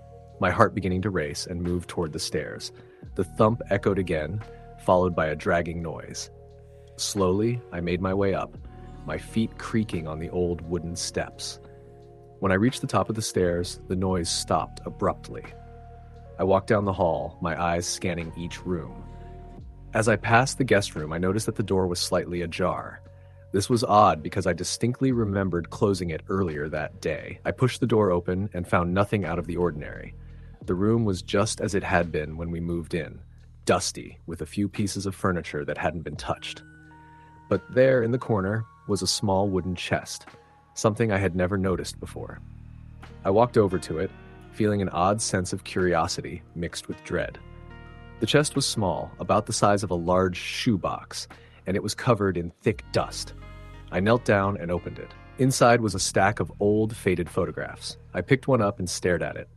my heart beginning to race, and moved toward the stairs. The thump echoed again, followed by a dragging noise. Slowly, I made my way up, my feet creaking on the old wooden steps. When I reached the top of the stairs, the noise stopped abruptly. I walked down the hall, my eyes scanning each room. As I passed the guest room, I noticed that the door was slightly ajar. This was odd because I distinctly remembered closing it earlier that day. I pushed the door open and found nothing out of the ordinary. The room was just as it had been when we moved in, dusty, with a few pieces of furniture that hadn't been touched. But there in the corner was a small wooden chest, something I had never noticed before. I walked over to it, feeling an odd sense of curiosity mixed with dread. The chest was small, about the size of a large shoebox, and it was covered in thick dust. I knelt down and opened it. Inside was a stack of old, faded photographs. I picked one up and stared at it.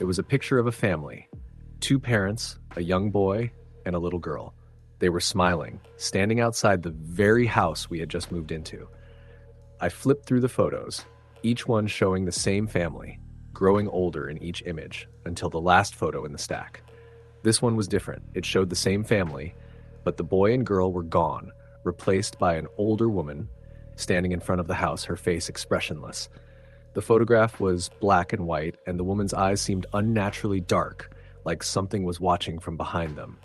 It was a picture of a family, 2 parents, a young boy, and a little girl. They were smiling, standing outside the very house we had just moved into. I flipped through the photos, each one showing the same family, growing older in each image, until the last photo in the stack. This one was different. It showed the same family, but the boy and girl were gone, replaced by an older woman standing in front of the house, her face expressionless. The photograph was black and white, and the woman's eyes seemed unnaturally dark, like something was watching from behind them.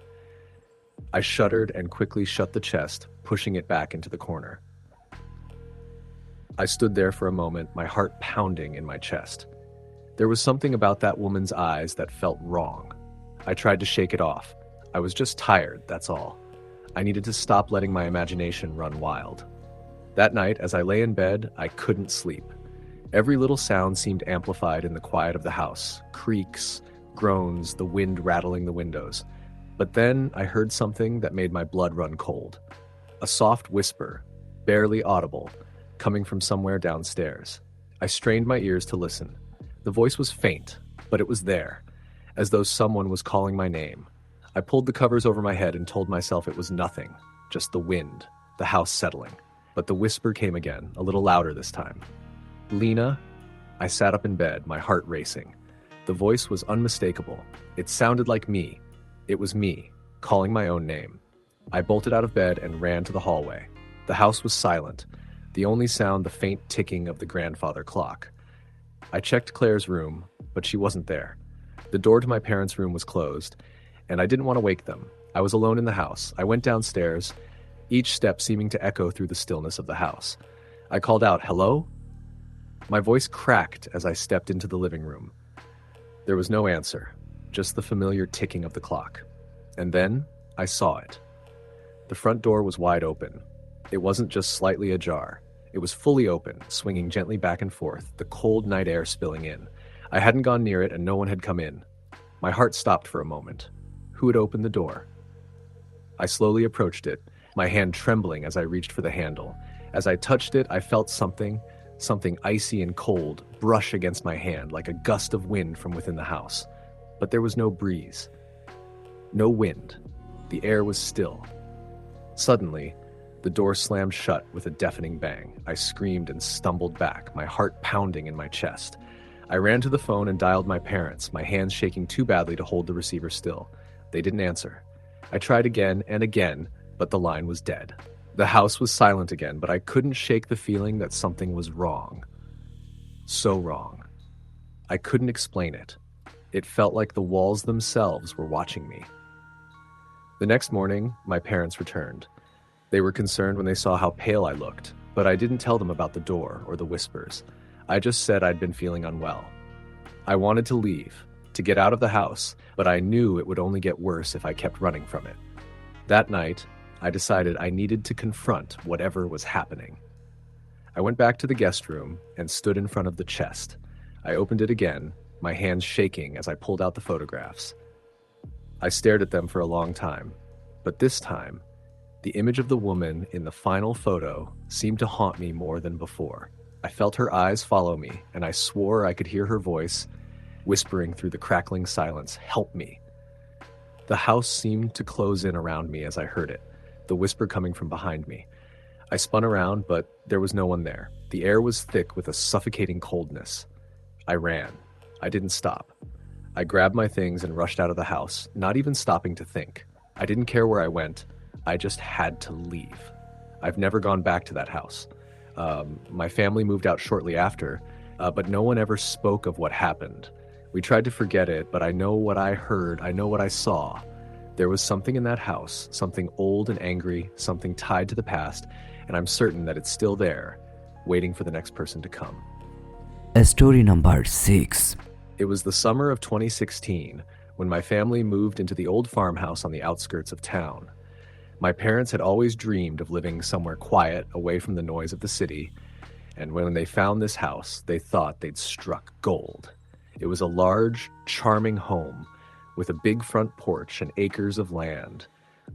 I shuddered and quickly shut the chest, pushing it back into the corner. I stood there for a moment, my heart pounding in my chest. There was something about that woman's eyes that felt wrong. I tried to shake it off. I was just tired, that's all. I needed to stop letting my imagination run wild. That night, as I lay in bed, I couldn't sleep. Every little sound seemed amplified in the quiet of the house. Creaks, groans, the wind rattling the windows. But then I heard something that made my blood run cold. A soft whisper, barely audible, coming from somewhere downstairs. I strained my ears to listen. The voice was faint, but it was there, as though someone was calling my name. I pulled the covers over my head and told myself it was nothing, just the wind, the house settling. But the whisper came again, a little louder this time. Lena? I sat up in bed, my heart racing. The voice was unmistakable. It sounded like me. It was me, calling my own name. I bolted out of bed and ran to the hallway. The house was silent, the only sound the faint ticking of the grandfather clock. I checked Claire's room, but she wasn't there. The door to my parents' room was closed, and I didn't want to wake them. I was alone in the house. I went downstairs, each step seeming to echo through the stillness of the house. I called out, "Hello?" My voice cracked as I stepped into the living room. There was no answer, just the familiar ticking of the clock. And then I saw it. The front door was wide open. It wasn't just slightly ajar. It was fully open, swinging gently back and forth, the cold night air spilling in. I hadn't gone near it and no one had come in. My heart stopped for a moment. Who had opened the door? I slowly approached it, my hand trembling as I reached for the handle. As I touched it, I felt something icy and cold, brush against my hand like a gust of wind from within the house. But there was no breeze. No wind. The air was still. Suddenly, the door slammed shut with a deafening bang. I screamed and stumbled back, my heart pounding in my chest. I ran to the phone and dialed my parents, my hands shaking too badly to hold the receiver still. They didn't answer. I tried again and again, but the line was dead. The house was silent again, but I couldn't shake the feeling that something was wrong. So wrong. I couldn't explain it. It felt like the walls themselves were watching me. The next morning, my parents returned. They were concerned when they saw how pale I looked, but I didn't tell them about the door or the whispers. I just said I'd been feeling unwell. I wanted to leave, to get out of the house, but I knew it would only get worse if I kept running from it. That night, I decided I needed to confront whatever was happening. I went back to the guest room and stood in front of the chest. I opened it again, my hands shaking as I pulled out the photographs. I stared at them for a long time, but this time, the image of the woman in the final photo seemed to haunt me more than before. I felt her eyes follow me, and I swore I could hear her voice whispering through the crackling silence, "Help me." The house seemed to close in around me as I heard it, the whisper coming from behind me. I spun around, but there was no one there. The air was thick with a suffocating coldness. I ran. I didn't stop. I grabbed my things and rushed out of the house, not even stopping to think. I didn't care where I went. I just had to leave. I've never gone back to that house. My family moved out shortly after, but no one ever spoke of what happened. We tried to forget it, but I know what I heard. I know what I saw. There was something in that house, something old and angry, something tied to the past, and I'm certain that it's still there, waiting for the next person to come. Story number 6. It was the summer of 2016 when my family moved into the old farmhouse on the outskirts of town. My parents had always dreamed of living somewhere quiet, away from the noise of the city, and when they found this house, they thought they'd struck gold. It was a large, charming home with a big front porch and acres of land,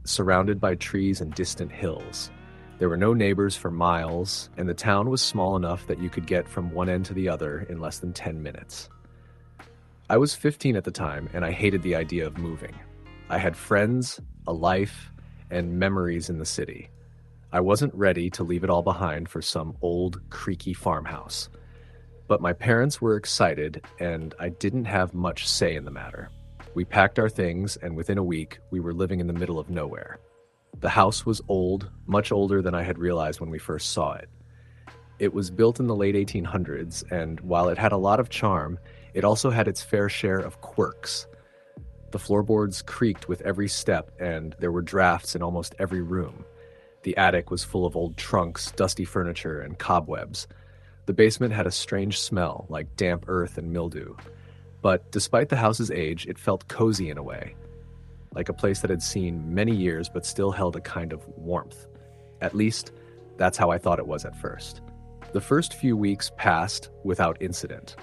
surrounded by trees and distant hills. There were no neighbors for miles, and the town was small enough that you could get from one end to the other in less than 10 minutes. I was 15 at the time, and I hated the idea of moving. I had friends, a life, and memories in the city. I wasn't ready to leave it all behind for some old, creaky farmhouse. But my parents were excited, and I didn't have much say in the matter. We packed our things, and within a week, we were living in the middle of nowhere. The house was old, much older than I had realized when we first saw it. It was built in the late 1800s, and while it had a lot of charm, it also had its fair share of quirks. The floorboards creaked with every step, and there were drafts in almost every room. The attic was full of old trunks, dusty furniture, and cobwebs. The basement had a strange smell, like damp earth and mildew. But despite the house's age, it felt cozy in a way, like a place that had seen many years but still held a kind of warmth. At least, that's how I thought it was at first. The first few weeks passed without incident.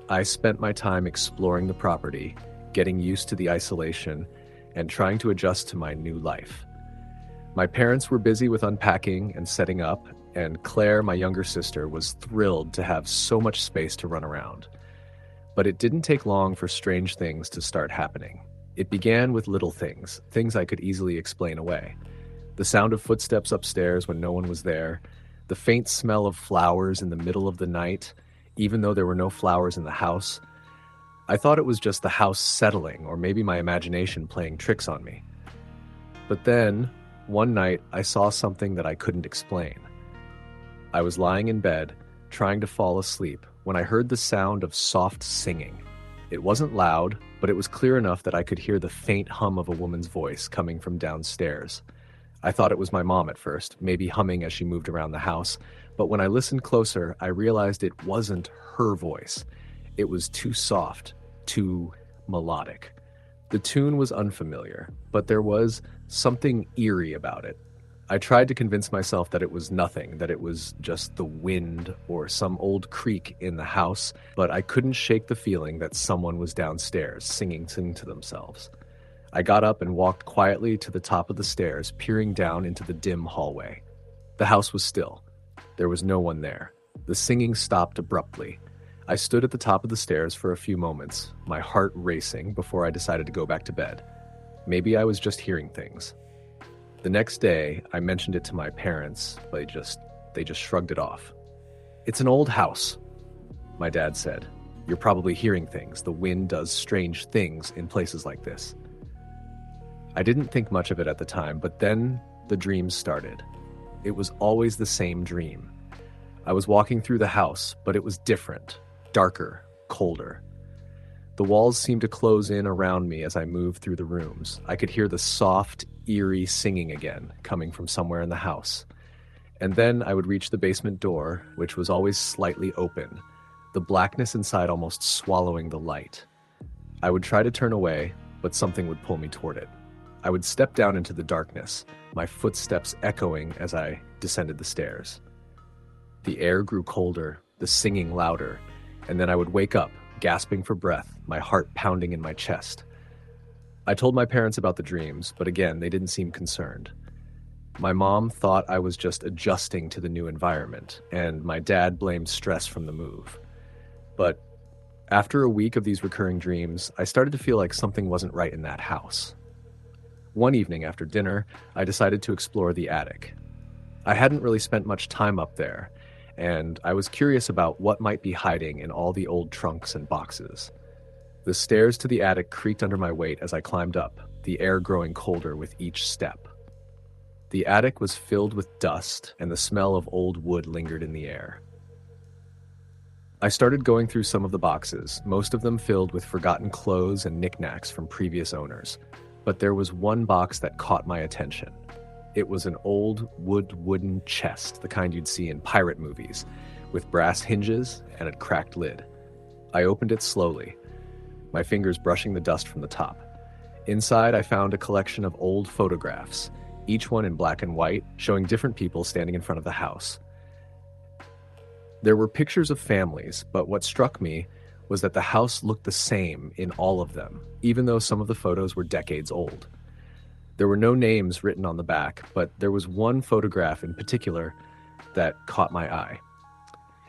I spent my time exploring the property, getting used to the isolation, and trying to adjust to my new life. My parents were busy with unpacking and setting up, and Claire, my younger sister, was thrilled to have so much space to run around. But it didn't take long for strange things to start happening. It began with little things I could easily explain away. The sound of footsteps upstairs when no one was there, the faint smell of flowers in the middle of the night, even though there were no flowers in the house. I thought it was just the house settling, or maybe my imagination playing tricks on me. But then, one night, I saw something that I couldn't explain. I was lying in bed, trying to fall asleep, when I heard the sound of soft singing. It wasn't loud, but it was clear enough that I could hear the faint hum of a woman's voice coming from downstairs. I thought it was my mom at first, maybe humming as she moved around the house, but when I listened closer, I realized it wasn't her voice. It was too soft, too melodic. The tune was unfamiliar, but there was something eerie about it. I tried to convince myself that it was nothing, that it was just the wind or some old creak in the house, but I couldn't shake the feeling that someone was downstairs singing to themselves. I got up and walked quietly to the top of the stairs, peering down into the dim hallway. The house was still. There was no one there. The singing stopped abruptly. I stood at the top of the stairs for a few moments, my heart racing before I decided to go back to bed. Maybe I was just hearing things. The next day, I mentioned it to my parents, but they just shrugged it off. "It's an old house," my dad said. "You're probably hearing things. The wind does strange things in places like this." I didn't think much of it at the time, but then the dreams started. It was always the same dream. I was walking through the house, but it was different, darker, colder. The walls seemed to close in around me as I moved through the rooms. I could hear the soft, eerie singing again, coming from somewhere in the house. And then I would reach the basement door, which was always slightly open, the blackness inside almost swallowing the light. I would try to turn away, but something would pull me toward it. I would step down into the darkness, my footsteps echoing as I descended the stairs. The air grew colder, the singing louder, and then I would wake up, gasping for breath, my heart pounding in my chest. I told my parents about the dreams, but again, they didn't seem concerned. My mom thought I was just adjusting to the new environment, and my dad blamed stress from the move. But after a week of these recurring dreams, I started to feel like something wasn't right in that house. One evening after dinner, I decided to explore the attic. I hadn't really spent much time up there, and I was curious about what might be hiding in all the old trunks and boxes. The stairs to the attic creaked under my weight as I climbed up, the air growing colder with each step. The attic was filled with dust, and the smell of old wood lingered in the air. I started going through some of the boxes, most of them filled with forgotten clothes and knickknacks from previous owners. But there was one box that caught my attention. It was an old wooden chest, the kind you'd see in pirate movies, with brass hinges and a cracked lid. I opened it slowly, my fingers brushing the dust from the top. Inside, I found a collection of old photographs, each one in black and white, showing different people standing in front of the house. There were pictures of families, but what struck me was that the house looked the same in all of them, even though some of the photos were decades old. There were no names written on the back, but there was one photograph in particular that caught my eye.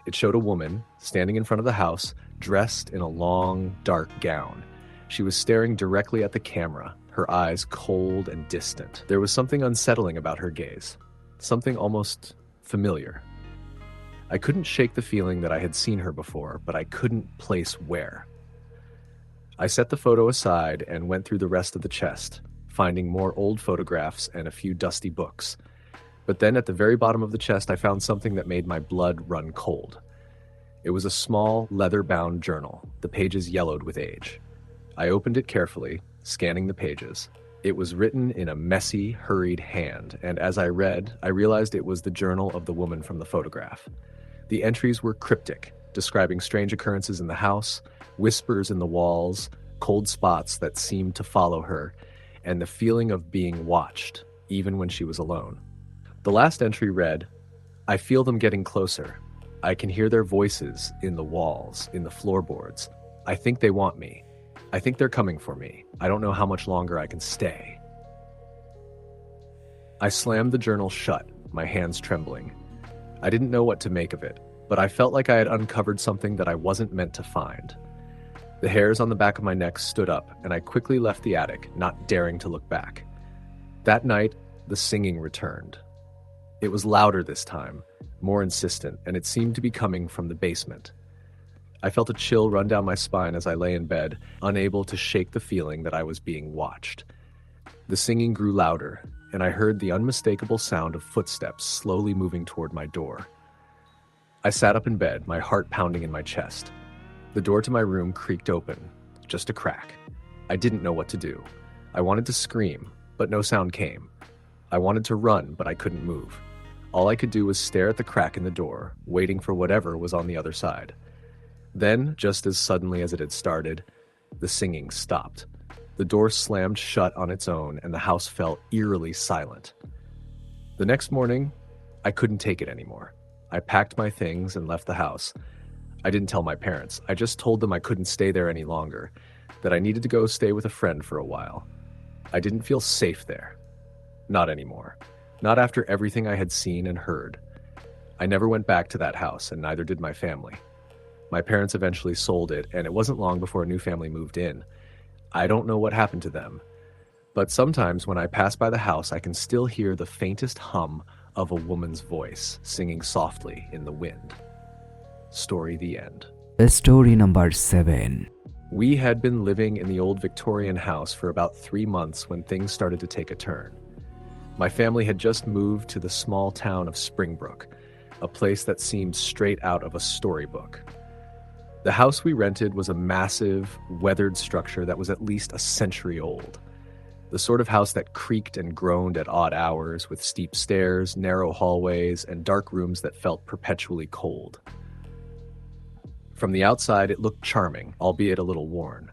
It showed a woman standing in front of the house, dressed in a long, dark gown. She was staring directly at the camera, her eyes cold and distant. There was something unsettling about her gaze, something almost familiar. I couldn't shake the feeling that I had seen her before, but I couldn't place where. I set the photo aside and went through the rest of the chest, finding more old photographs and a few dusty books. But then at the very bottom of the chest, I found something that made my blood run cold. It was a small, leather-bound journal, the pages yellowed with age. I opened it carefully, scanning the pages. It was written in a messy, hurried hand, and as I read, I realized it was the journal of the woman from the photograph. The entries were cryptic, describing strange occurrences in the house, whispers in the walls, cold spots that seemed to follow her, and the feeling of being watched, even when she was alone. The last entry read, "I feel them getting closer. I can hear their voices in the walls, in the floorboards. I think they want me. I think they're coming for me. I don't know how much longer I can stay." I slammed the journal shut, my hands trembling. I didn't know what to make of it, but I felt like I had uncovered something that I wasn't meant to find. The hairs on the back of my neck stood up, and I quickly left the attic, not daring to look back. That night, the singing returned. It was louder this time, more insistent, and it seemed to be coming from the basement. I felt a chill run down my spine as I lay in bed, unable to shake the feeling that I was being watched. The singing grew louder, and I heard the unmistakable sound of footsteps slowly moving toward my door. I sat up in bed, my heart pounding in my chest. The door to my room creaked open, just a crack. I didn't know what to do. I wanted to scream, but no sound came. I wanted to run, but I couldn't move. All I could do was stare at the crack in the door, waiting for whatever was on the other side. Then, just as suddenly as it had started, the singing stopped. The door slammed shut on its own, and the house fell eerily silent. The next morning, I couldn't take it anymore. I packed my things and left the house. I didn't tell my parents. I just told them I couldn't stay there any longer, that I needed to go stay with a friend for a while. I didn't feel safe there. Not anymore. Not after everything I had seen and heard. I never went back to that house, and neither did my family. My parents eventually sold it, and it wasn't long before a new family moved in. I don't know what happened to them, but sometimes when I pass by the house, I can still hear the faintest hum of a woman's voice singing softly in the wind. Story the end. Story number 7. We had been living in the old Victorian house for about 3 months when things started to take a turn. My family had just moved to the small town of Springbrook, a place that seemed straight out of a storybook. The house we rented was a massive, weathered structure that was at least a century old. The sort of house that creaked and groaned at odd hours, with steep stairs, narrow hallways, and dark rooms that felt perpetually cold. From the outside, it looked charming, albeit a little worn.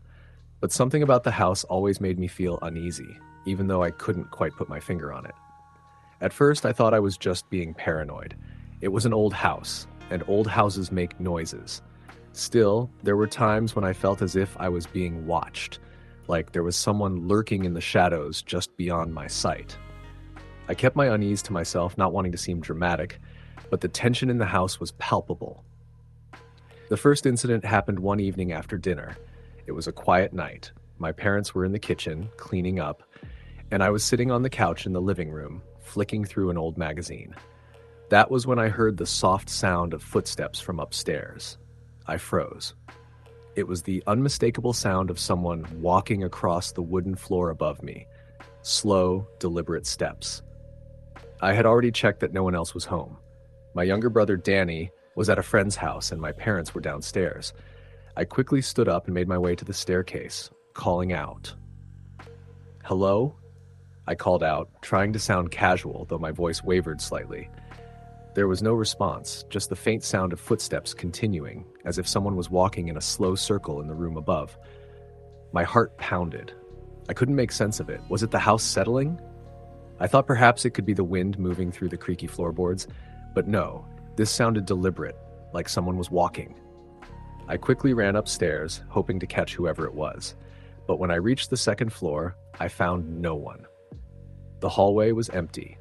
But something about the house always made me feel uneasy, even though I couldn't quite put my finger on it. At first, I thought I was just being paranoid. It was an old house, and old houses make noises. Still, there were times when I felt as if I was being watched, like there was someone lurking in the shadows just beyond my sight. I kept my unease to myself, not wanting to seem dramatic, but the tension in the house was palpable. The first incident happened one evening after dinner. It was a quiet night. My parents were in the kitchen, cleaning up, and I was sitting on the couch in the living room, flicking through an old magazine. That was when I heard the soft sound of footsteps from upstairs. I froze. It was the unmistakable sound of someone walking across the wooden floor above me. Slow, deliberate steps. I had already checked that no one else was home. My younger brother Danny was at a friend's house and my parents were downstairs. I quickly stood up and made my way to the staircase, calling out. "Hello?" I called out, trying to sound casual, though my voice wavered slightly. There was no response, just the faint sound of footsteps continuing, as if someone was walking in a slow circle in the room above. My heart pounded. I couldn't make sense of it. Was it the house settling? I thought perhaps it could be the wind moving through the creaky floorboards, but no, this sounded deliberate, like someone was walking. I quickly ran upstairs, hoping to catch whoever it was, but when I reached the second floor, I found no one. The hallway was empty.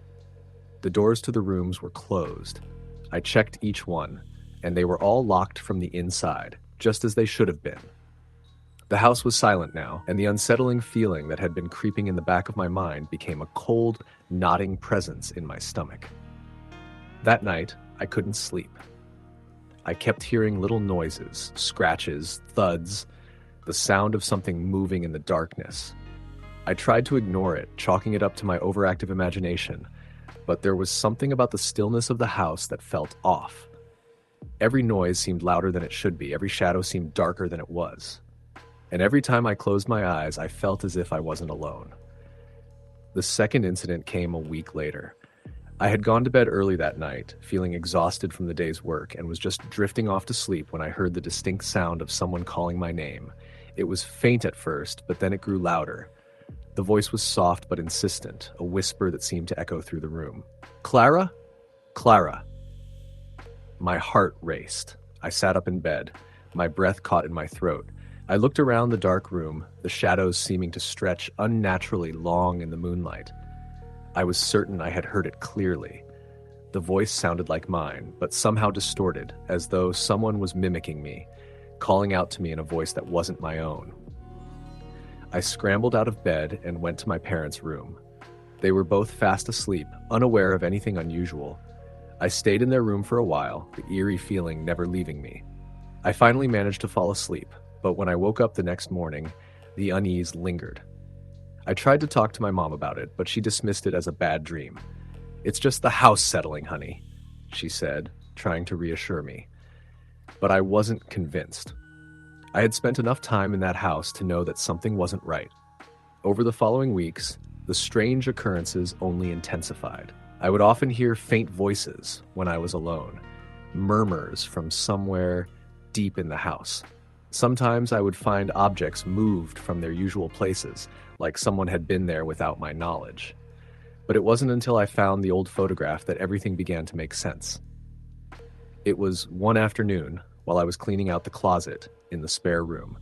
The doors to the rooms were closed. I checked each one, and they were all locked from the inside, just as they should have been. The house was silent now, and the unsettling feeling that had been creeping in the back of my mind became a cold, knotting presence in my stomach. That night, I couldn't sleep. I kept hearing little noises, scratches, thuds, the sound of something moving in the darkness. I tried to ignore it, chalking it up to my overactive imagination, but there was something about the stillness of the house that felt off. Every noise seemed louder than it should be, every shadow seemed darker than it was. And every time I closed my eyes, I felt as if I wasn't alone. The second incident came a week later. I had gone to bed early that night, feeling exhausted from the day's work, and was just drifting off to sleep when I heard the distinct sound of someone calling my name. It was faint at first, but then it grew louder. The voice was soft but insistent, a whisper that seemed to echo through the room. "Clara? Clara." My heart raced. I sat up in bed, my breath caught in my throat. I looked around the dark room, the shadows seeming to stretch unnaturally long in the moonlight. I was certain I had heard it clearly. The voice sounded like mine, but somehow distorted, as though someone was mimicking me, calling out to me in a voice that wasn't my own. I scrambled out of bed and went to my parents' room. They were both fast asleep, unaware of anything unusual. I stayed in their room for a while, the eerie feeling never leaving me. I finally managed to fall asleep, but when I woke up the next morning, the unease lingered. I tried to talk to my mom about it, but she dismissed it as a bad dream. "It's just the house settling, honey," she said, trying to reassure me. But I wasn't convinced. I had spent enough time in that house to know that something wasn't right. Over the following weeks, the strange occurrences only intensified. I would often hear faint voices when I was alone, murmurs from somewhere deep in the house. Sometimes I would find objects moved from their usual places, like someone had been there without my knowledge. But it wasn't until I found the old photograph that everything began to make sense. It was one afternoon, while I was cleaning out the closet in the spare room.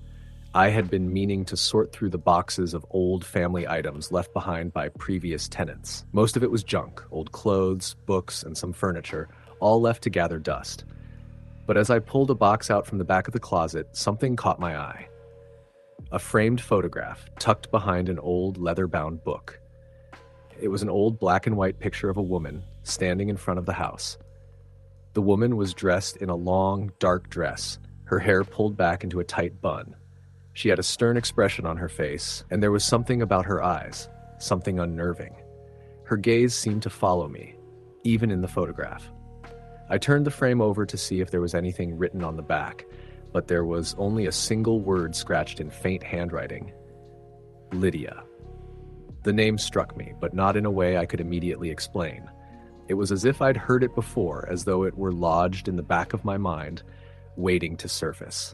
I had been meaning to sort through the boxes of old family items left behind by previous tenants. Most of it was junk, old clothes, books, and some furniture, all left to gather dust. But as I pulled a box out from the back of the closet, something caught my eye. A framed photograph tucked behind an old leather-bound book. It was an old black and white picture of a woman standing in front of the house. The woman was dressed in a long, dark dress, her hair pulled back into a tight bun. She had a stern expression on her face, and there was something about her eyes, something unnerving. Her gaze seemed to follow me, even in the photograph. I turned the frame over to see if there was anything written on the back, but there was only a single word scratched in faint handwriting. Lydia. The name struck me, but not in a way I could immediately explain. It was as if I'd heard it before, as though it were lodged in the back of my mind, waiting to surface.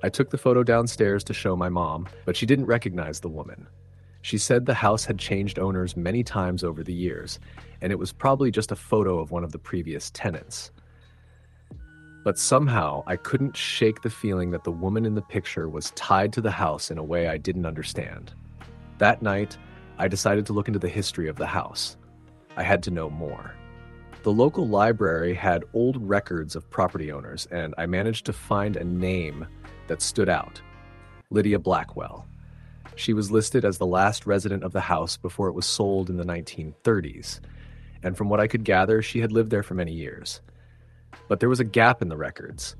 I took the photo downstairs to show my mom, but she didn't recognize the woman. She said the house had changed owners many times over the years, and it was probably just a photo of one of the previous tenants. But somehow, I couldn't shake the feeling that the woman in the picture was tied to the house in a way I didn't understand. That night, I decided to look into the history of the house. I had to know more. The local library had old records of property owners, and I managed to find a name that stood out. Lydia Blackwell. She was listed as the last resident of the house before it was sold in the 1930s, and from what I could gather, she had lived there for many years. But there was a gap in the records.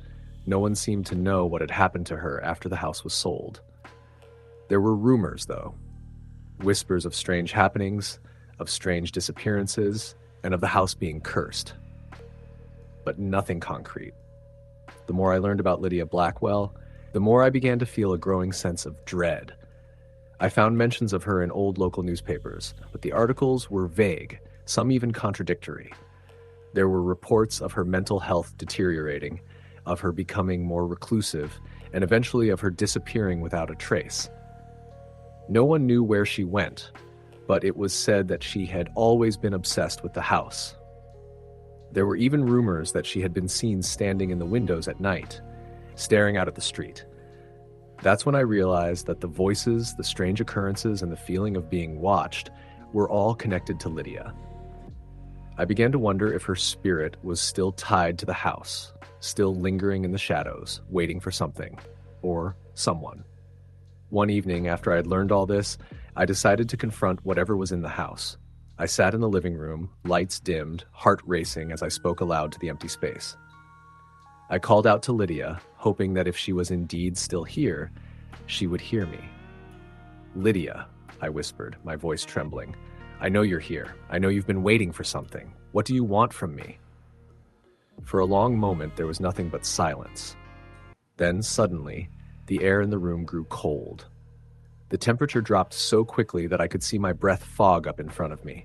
No one seemed to know what had happened to her after the house was sold. There were rumors, though. Whispers of strange happenings, of strange disappearances, and of the house being cursed. But nothing concrete. The more I learned about Lydia Blackwell, the more I began to feel a growing sense of dread. I found mentions of her in old local newspapers, but the articles were vague, some even contradictory. There were reports of her mental health deteriorating, of her becoming more reclusive, and eventually of her disappearing without a trace. No one knew where she went, but it was said that she had always been obsessed with the house. There were even rumors that she had been seen standing in the windows at night, staring out at the street. That's when I realized that the voices, the strange occurrences, and the feeling of being watched were all connected to Lydia. I began to wonder if her spirit was still tied to the house, still lingering in the shadows, waiting for something, or someone. One evening, after I had learned all this, I decided to confront whatever was in the house. I sat in the living room, lights dimmed, heart racing as I spoke aloud to the empty space. I called out to Lydia, hoping that if she was indeed still here, she would hear me. "Lydia," I whispered, my voice trembling. "I know you're here. I know you've been waiting for something. What do you want from me?" For a long moment, there was nothing but silence. Then, suddenly, the air in the room grew cold. The temperature dropped so quickly that I could see my breath fog up in front of me.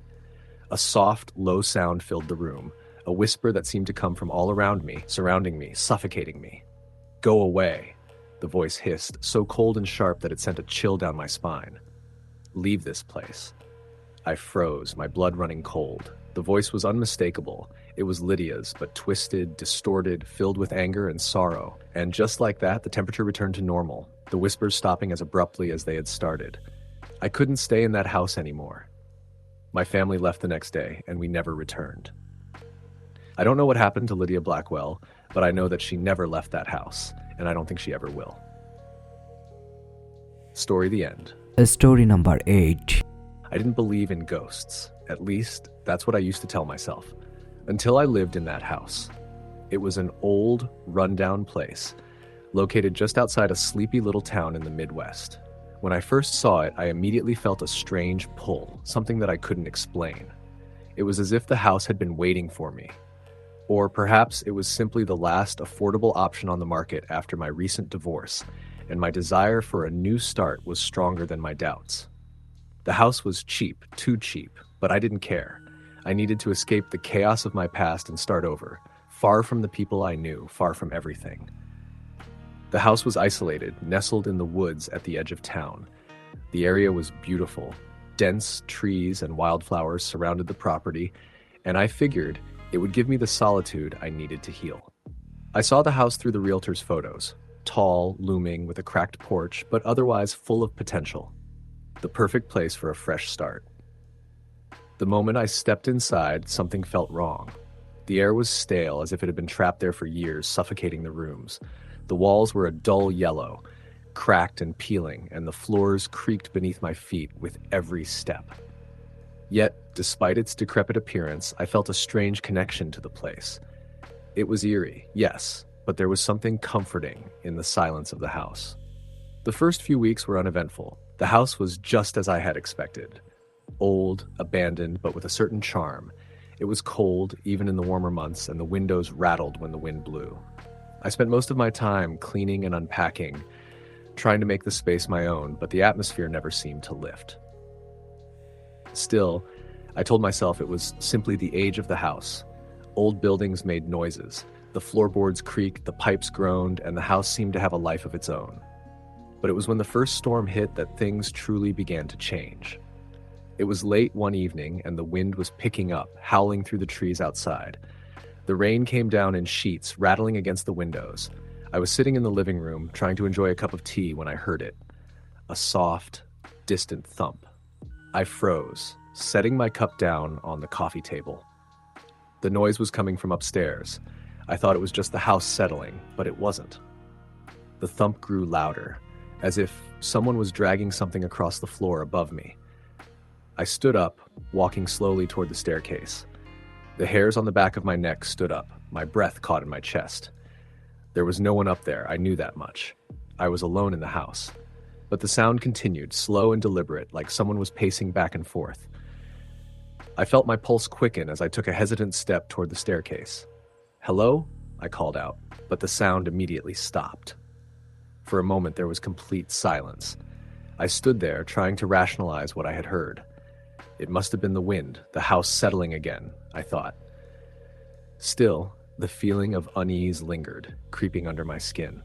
A soft, low sound filled the room, a whisper that seemed to come from all around me, surrounding me, suffocating me. "Go away," the voice hissed, so cold and sharp that it sent a chill down my spine. "Leave this place." I froze, my blood running cold. The voice was unmistakable. It was Lydia's, but twisted, distorted, filled with anger and sorrow. And just like that, the temperature returned to normal, the whispers stopping as abruptly as they had started. I couldn't stay in that house anymore. My family left the next day, and we never returned. I don't know what happened to Lydia Blackwell, but I know that she never left that house, and I don't think she ever will. Story the end. Story number 8. I didn't believe in ghosts. At least, that's what I used to tell myself. Until I lived in that house. It was an old, rundown place, located just outside a sleepy little town in the Midwest. When I first saw it, I immediately felt a strange pull, something that I couldn't explain. It was as if the house had been waiting for me. Or perhaps it was simply the last affordable option on the market after my recent divorce, and my desire for a new start was stronger than my doubts. The house was cheap, too cheap, but I didn't care. I needed to escape the chaos of my past and start over, far from the people I knew, far from everything. The house was isolated, nestled in the woods at the edge of town. The area was beautiful. Dense trees and wildflowers surrounded the property, and I figured it would give me the solitude I needed to heal. I saw the house through the realtor's photos, tall, looming, with a cracked porch, but otherwise full of potential. The perfect place for a fresh start. The moment I stepped inside, something felt wrong. The air was stale, as if it had been trapped there for years, suffocating the rooms. The walls were a dull yellow, cracked and peeling, and the floors creaked beneath my feet with every step. Yet, despite its decrepit appearance, I felt a strange connection to the place. It was eerie, yes, but there was something comforting in the silence of the house. The first few weeks were uneventful. The house was just as I had expected. Old, abandoned, but with a certain charm. It was cold, even in the warmer months, and the windows rattled when the wind blew. I spent most of my time cleaning and unpacking, trying to make the space my own, but the atmosphere never seemed to lift. Still, I told myself it was simply the age of the house. Old buildings made noises. The floorboards creaked, the pipes groaned, and the house seemed to have a life of its own. But it was when the first storm hit that things truly began to change. It was late one evening, and the wind was picking up, howling through the trees outside. The rain came down in sheets, rattling against the windows. I was sitting in the living room, trying to enjoy a cup of tea when I heard it. A soft, distant thump. I froze, setting my cup down on the coffee table. The noise was coming from upstairs. I thought it was just the house settling, but it wasn't. The thump grew louder, as if someone was dragging something across the floor above me. I stood up, walking slowly toward the staircase. The hairs on the back of my neck stood up, my breath caught in my chest. There was no one up there, I knew that much. I was alone in the house. But the sound continued, slow and deliberate, like someone was pacing back and forth. I felt my pulse quicken as I took a hesitant step toward the staircase. "Hello?" I called out, but the sound immediately stopped. For a moment there was complete silence. I stood there, trying to rationalize what I had heard. It must have been the wind, the house settling again, I thought. Still, the feeling of unease lingered, creeping under my skin.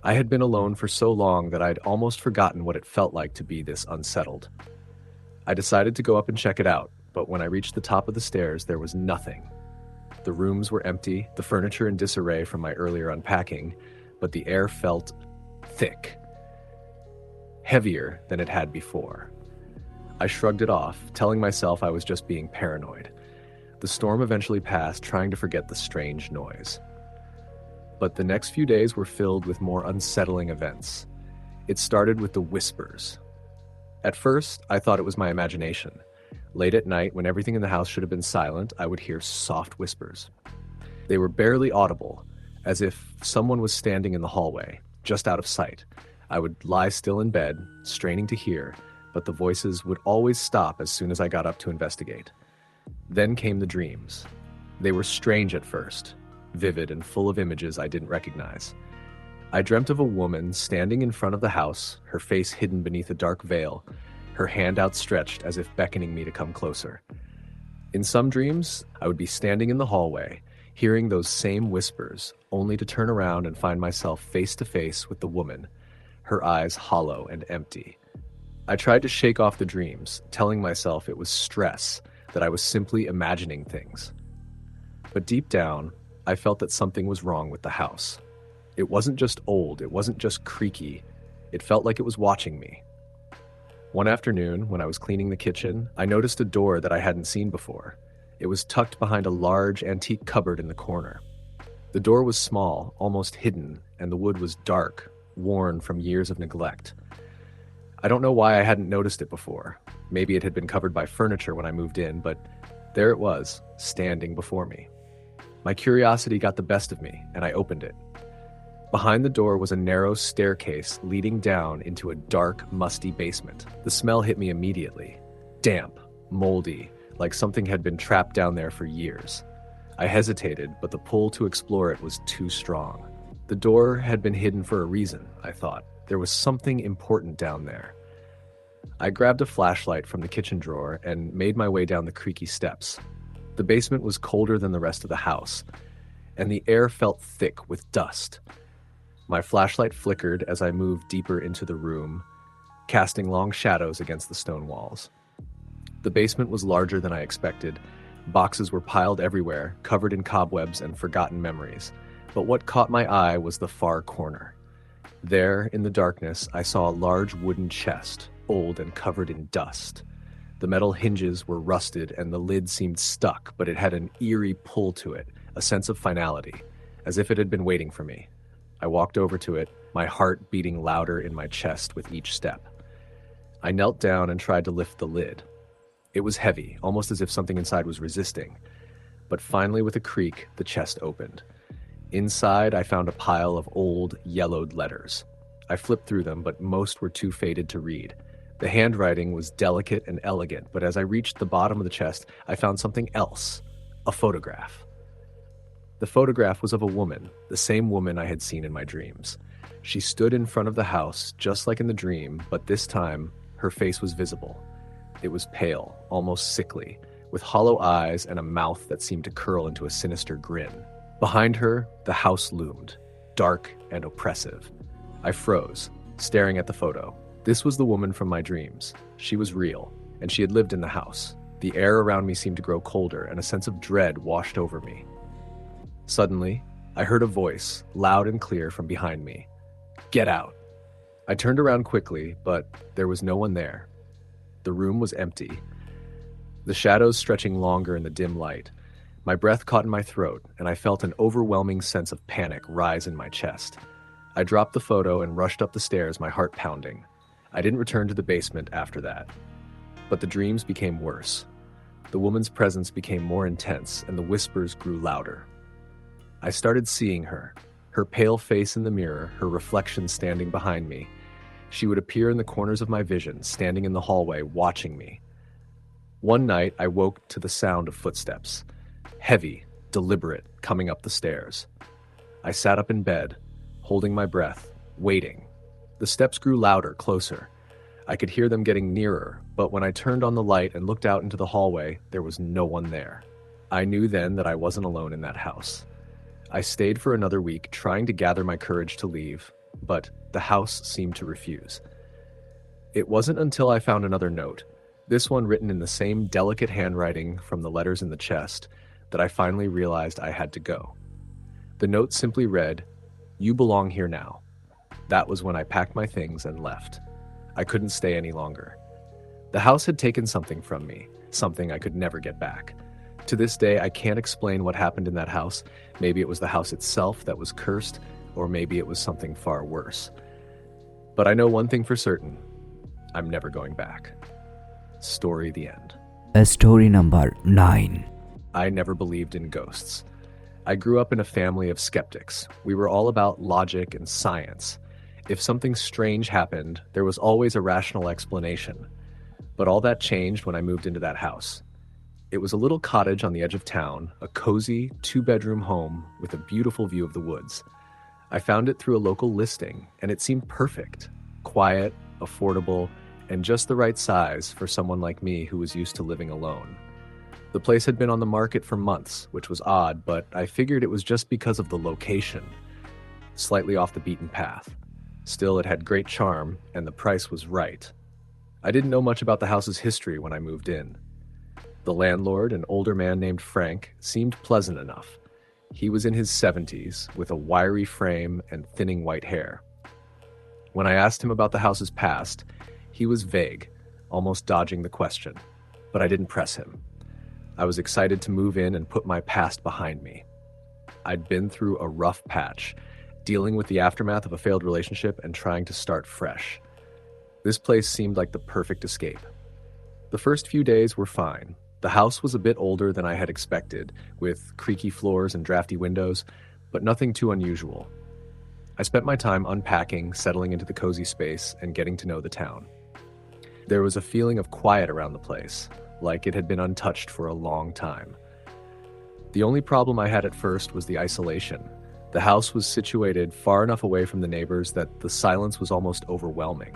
I had been alone for so long that I'd almost forgotten what it felt like to be this unsettled. I decided to go up and check it out, but when I reached the top of the stairs, there was nothing. The rooms were empty, the furniture in disarray from my earlier unpacking, but the air felt thick, heavier than it had before. I shrugged it off, telling myself I was just being paranoid. The storm eventually passed, trying to forget the strange noise. But the next few days were filled with more unsettling events. It started with the whispers. At first, I thought it was my imagination. Late at night, when everything in the house should have been silent, I would hear soft whispers. They were barely audible, as if someone was standing in the hallway, just out of sight. I would lie still in bed, straining to hear, but the voices would always stop as soon as I got up to investigate. Then came the dreams. They were strange at first, vivid and full of images I didn't recognize. I dreamt of a woman standing in front of the house, her face hidden beneath a dark veil, her hand outstretched as if beckoning me to come closer. In some dreams, I would be standing in the hallway, hearing those same whispers, only to turn around and find myself face to face with the woman, her eyes hollow and empty. I tried to shake off the dreams, telling myself it was stress, that I was simply imagining things. But deep down, I felt that something was wrong with the house. It wasn't just old, it wasn't just creaky, it felt like it was watching me. One afternoon, when I was cleaning the kitchen, I noticed a door that I hadn't seen before. It was tucked behind a large, antique cupboard in the corner. The door was small, almost hidden, and the wood was dark, worn from years of neglect. I don't know why I hadn't noticed it before. Maybe it had been covered by furniture when I moved in, but there it was, standing before me. My curiosity got the best of me, and I opened it. Behind the door was a narrow staircase leading down into a dark, musty basement. The smell hit me immediately. Damp, moldy, like something had been trapped down there for years. I hesitated, but the pull to explore it was too strong. The door had been hidden for a reason, I thought. There was something important down there. I grabbed a flashlight from the kitchen drawer and made my way down the creaky steps. The basement was colder than the rest of the house, and the air felt thick with dust. My flashlight flickered as I moved deeper into the room, casting long shadows against the stone walls. The basement was larger than I expected. Boxes were piled everywhere, covered in cobwebs and forgotten memories. But what caught my eye was the far corner. There, in the darkness, I saw a large wooden chest, old and covered in dust. The metal hinges were rusted and the lid seemed stuck, but it had an eerie pull to it, a sense of finality, as if it had been waiting for me. I walked over to it, my heart beating louder in my chest with each step. I knelt down and tried to lift the lid. It was heavy, almost as if something inside was resisting. But finally, with a creak, the chest opened. Inside, I found a pile of old, yellowed letters. I flipped through them, but most were too faded to read. The handwriting was delicate and elegant, but as I reached the bottom of the chest, I found something else, a photograph. The photograph was of a woman, the same woman I had seen in my dreams. She stood in front of the house, just like in the dream, but this time, her face was visible. It was pale, almost sickly, with hollow eyes and a mouth that seemed to curl into a sinister grin. Behind her, the house loomed, dark and oppressive. I froze, staring at the photo. This was the woman from my dreams. She was real, and she had lived in the house. The air around me seemed to grow colder, and a sense of dread washed over me. Suddenly, I heard a voice, loud and clear, from behind me. "Get out!" I turned around quickly, but there was no one there. The room was empty, the shadows stretching longer in the dim light. My breath caught in my throat, and I felt an overwhelming sense of panic rise in my chest. I dropped the photo and rushed up the stairs, my heart pounding. I didn't return to the basement after that. But the dreams became worse. The woman's presence became more intense, and the whispers grew louder. I started seeing her pale face in the mirror, her reflection standing behind me. She would appear in the corners of my vision, standing in the hallway, watching me. One night, I woke to the sound of footsteps, heavy, deliberate, coming up the stairs. I sat up in bed, holding my breath, waiting. The steps grew louder, closer. I could hear them getting nearer, but when I turned on the light and looked out into the hallway, there was no one there. I knew then that I wasn't alone in that house. I stayed for another week, trying to gather my courage to leave, but the house seemed to refuse. It wasn't until I found another note, this one written in the same delicate handwriting from the letters in the chest, that I finally realized I had to go. The note simply read, "You belong here now." That was when I packed my things and left. I couldn't stay any longer. The house had taken something from me, something I could never get back. To this day, I can't explain what happened in that house. Maybe it was the house itself that was cursed, or maybe it was something far worse. But I know one thing for certain. I'm never going back. Story the end. Story number 9. I never believed in ghosts. I grew up in a family of skeptics. We were all about logic and science. If something strange happened, there was always a rational explanation. But all that changed when I moved into that house. It was a little cottage on the edge of town, a cozy 2-bedroom home with a beautiful view of the woods. I found it through a local listing, and it seemed perfect. Quiet, affordable, and just the right size for someone like me who was used to living alone. The place had been on the market for months, which was odd, but I figured it was just because of the location. Slightly off the beaten path. Still, it had great charm, and the price was right. I didn't know much about the house's history when I moved in. The landlord, an older man named Frank, seemed pleasant enough. He was in his 70s, with a wiry frame and thinning white hair. When I asked him about the house's past, he was vague, almost dodging the question, but I didn't press him. I was excited to move in and put my past behind me. I'd been through a rough patch, dealing with the aftermath of a failed relationship and trying to start fresh. This place seemed like the perfect escape. The first few days were fine. The house was a bit older than I had expected, with creaky floors and drafty windows, but nothing too unusual. I spent my time unpacking, settling into the cozy space, and getting to know the town. There was a feeling of quiet around the place, like it had been untouched for a long time. The only problem I had at first was the isolation. The house was situated far enough away from the neighbors that the silence was almost overwhelming.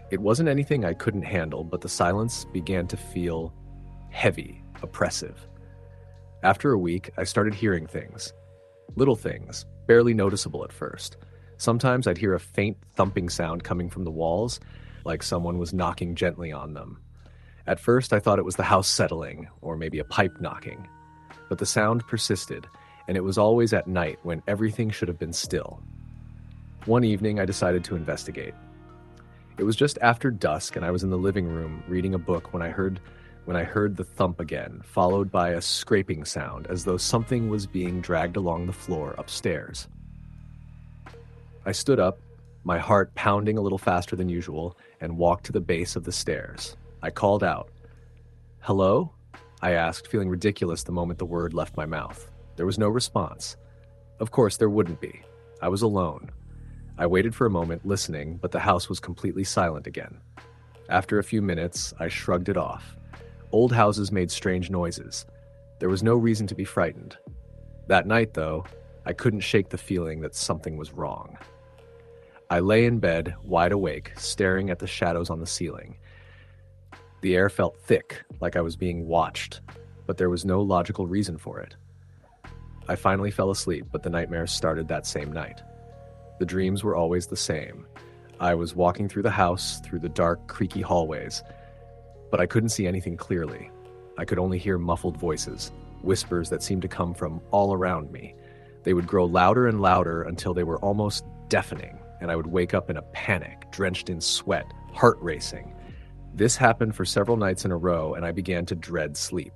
It wasn't anything I couldn't handle, but the silence began to feel heavy, oppressive. After a week, I started hearing things. Little things, barely noticeable at first. Sometimes I'd hear a faint thumping sound coming from the walls, like someone was knocking gently on them. At first, I thought it was the house settling, or maybe a pipe knocking. But the sound persisted, and it was always at night when everything should have been still. One evening, I decided to investigate. It was just after dusk, and I was in the living room reading a book when I heard the thump again, followed by a scraping sound, as though something was being dragged along the floor upstairs. I stood up, my heart pounding a little faster than usual, and walked to the base of the stairs. I called out. "Hello?" I asked, feeling ridiculous the moment the word left my mouth. There was no response. Of course, there wouldn't be. I was alone. I waited for a moment, listening, but the house was completely silent again. After a few minutes, I shrugged it off. Old houses made strange noises. There was no reason to be frightened. That night, though, I couldn't shake the feeling that something was wrong. I lay in bed, wide awake, staring at the shadows on the ceiling. The air felt thick, like I was being watched, but there was no logical reason for it. I finally fell asleep, but the nightmares started that same night. The dreams were always the same. I was walking through the house, through the dark, creaky hallways, but I couldn't see anything clearly. I could only hear muffled voices, whispers that seemed to come from all around me. They would grow louder and louder until they were almost deafening, and I would wake up in a panic, drenched in sweat, heart racing. This happened for several nights in a row, and I began to dread sleep.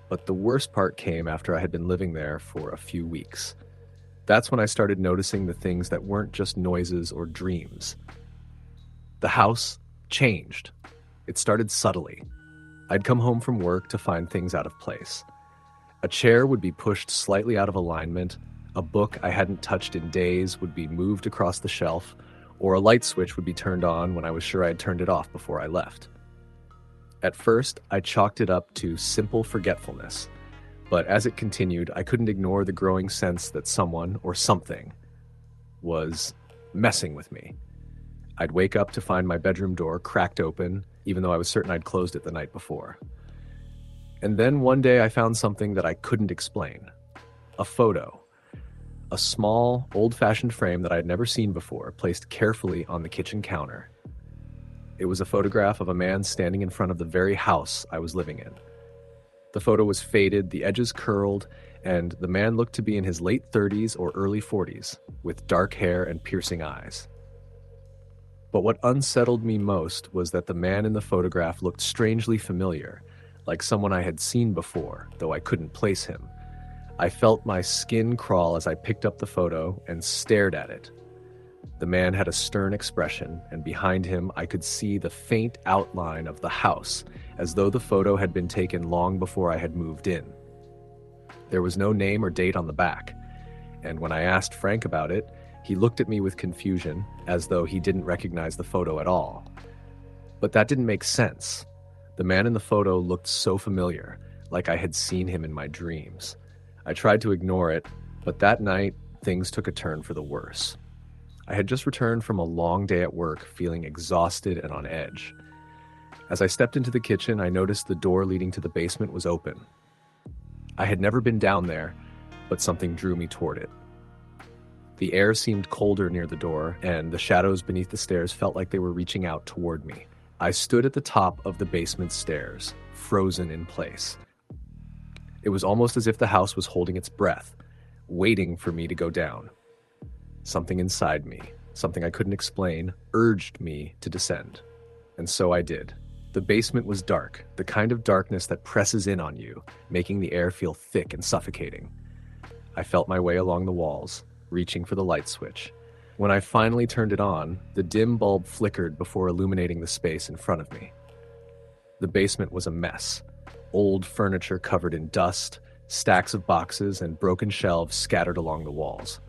But the worst part came after I had been living there for a few weeks. That's when I started noticing the things that weren't just noises or dreams. The house changed. It started subtly. I'd come home from work to find things out of place. A chair would be pushed slightly out of alignment, a book I hadn't touched in days would be moved across the shelf, or a light switch would be turned on when I was sure I'd turned it off before I left. At first, I chalked it up to simple forgetfulness, but as it continued, I couldn't ignore the growing sense that someone or something was messing with me. I'd wake up to find my bedroom door cracked open, even though I was certain I'd closed it the night before. And then one day I found something that I couldn't explain. A photo. A small, old-fashioned frame that I'd never seen before, placed carefully on the kitchen counter. It was a photograph of a man standing in front of the very house I was living in. The photo was faded, the edges curled, and the man looked to be in his late 30s or early 40s, with dark hair and piercing eyes. But what unsettled me most was that the man in the photograph looked strangely familiar, like someone I had seen before, though I couldn't place him. I felt my skin crawl as I picked up the photo and stared at it. The man had a stern expression, and behind him I could see the faint outline of the house, as though the photo had been taken long before I had moved in. There was no name or date on the back, and when I asked Frank about it, he looked at me with confusion, as though he didn't recognize the photo at all. But that didn't make sense. The man in the photo looked so familiar, like I had seen him in my dreams. I tried to ignore it, but that night, things took a turn for the worse. I had just returned from a long day at work, feeling exhausted and on edge. As I stepped into the kitchen, I noticed the door leading to the basement was open. I had never been down there, but something drew me toward it. The air seemed colder near the door, and the shadows beneath the stairs felt like they were reaching out toward me. I stood at the top of the basement stairs, frozen in place. It was almost as if the house was holding its breath, waiting for me to go down. Something inside me, something I couldn't explain, urged me to descend. And so I did. The basement was dark, the kind of darkness that presses in on you, making the air feel thick and suffocating. I felt my way along the walls, reaching for the light switch. When I finally turned it on, the dim bulb flickered before illuminating the space in front of me. The basement was a mess. Old furniture covered in dust, stacks of boxes, and broken shelves scattered along the walls.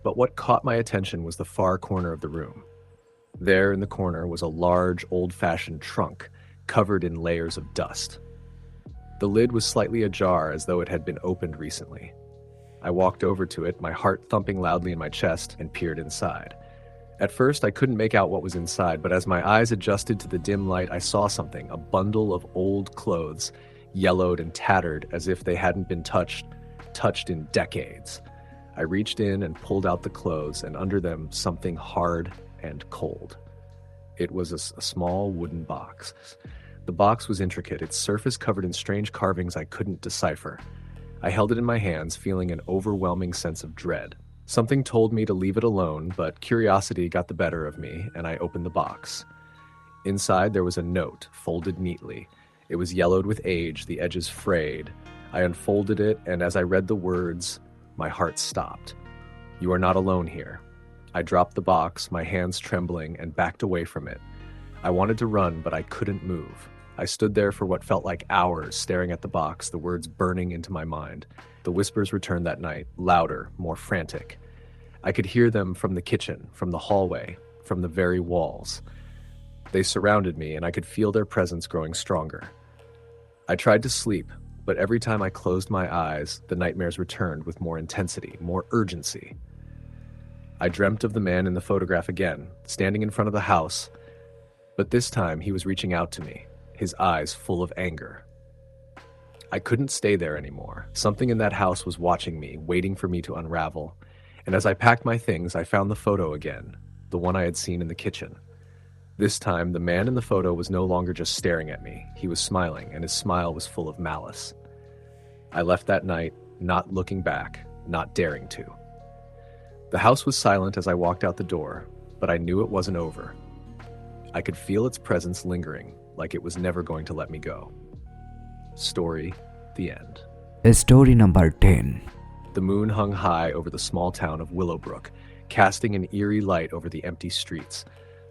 But what caught my attention was the far corner of the room. There in the corner was a large, old-fashioned trunk, covered in layers of dust. The lid was slightly ajar, as though it had been opened recently. I walked over to it, my heart thumping loudly in my chest, and peered inside. At first, I couldn't make out what was inside, but as my eyes adjusted to the dim light, I saw something, a bundle of old clothes, yellowed and tattered as if they hadn't been touched in decades. I reached in and pulled out the clothes, and under them something hard and cold. It was a small wooden box. The box was intricate, its surface covered in strange carvings I couldn't decipher. I held it in my hands, feeling an overwhelming sense of dread. Something told me to leave it alone, but curiosity got the better of me, and I opened the box. Inside there was a note, folded neatly. It was yellowed with age, the edges frayed. I unfolded it, and as I read the words, my heart stopped. "You are not alone here." I dropped the box, my hands trembling, and backed away from it. I wanted to run, but I couldn't move. I stood there for what felt like hours, staring at the box, the words burning into my mind. The whispers returned that night, louder, more frantic. I could hear them from the kitchen, from the hallway, from the very walls. They surrounded me, and I could feel their presence growing stronger. I tried to sleep, but every time I closed my eyes, the nightmares returned with more intensity, more urgency. I dreamt of the man in the photograph again, standing in front of the house, but this time he was reaching out to me, his eyes full of anger. I couldn't stay there anymore. Something in that house was watching me, waiting for me to unravel, and as I packed my things, I found the photo again, the one I had seen in the kitchen. This time, the man in the photo was no longer just staring at me. He was smiling, and his smile was full of malice. I left that night, not looking back, not daring to. The house was silent as I walked out the door, but I knew it wasn't over. I could feel its presence lingering, like it was never going to let me go. Story, the end. Story number 10. The moon hung high over the small town of Willowbrook, casting an eerie light over the empty streets.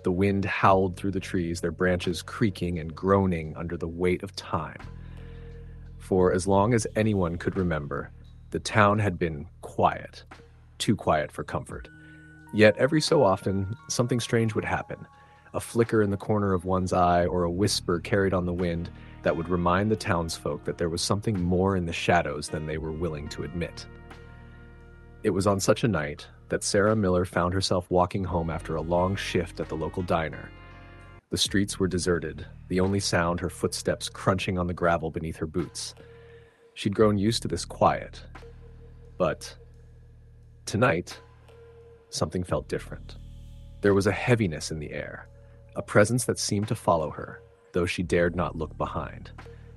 The wind howled through the trees, their branches creaking and groaning under the weight of time. For as long as anyone could remember, the town had been quiet, too quiet for comfort. Yet every so often, something strange would happen. A flicker in the corner of one's eye or a whisper carried on the wind that would remind the townsfolk that there was something more in the shadows than they were willing to admit. It was on such a night that Sarah Miller found herself walking home after a long shift at the local diner. The streets were deserted, the only sound her footsteps crunching on the gravel beneath her boots. She'd grown used to this quiet. But tonight, something felt different. There was a heaviness in the air, a presence that seemed to follow her, though she dared not look behind.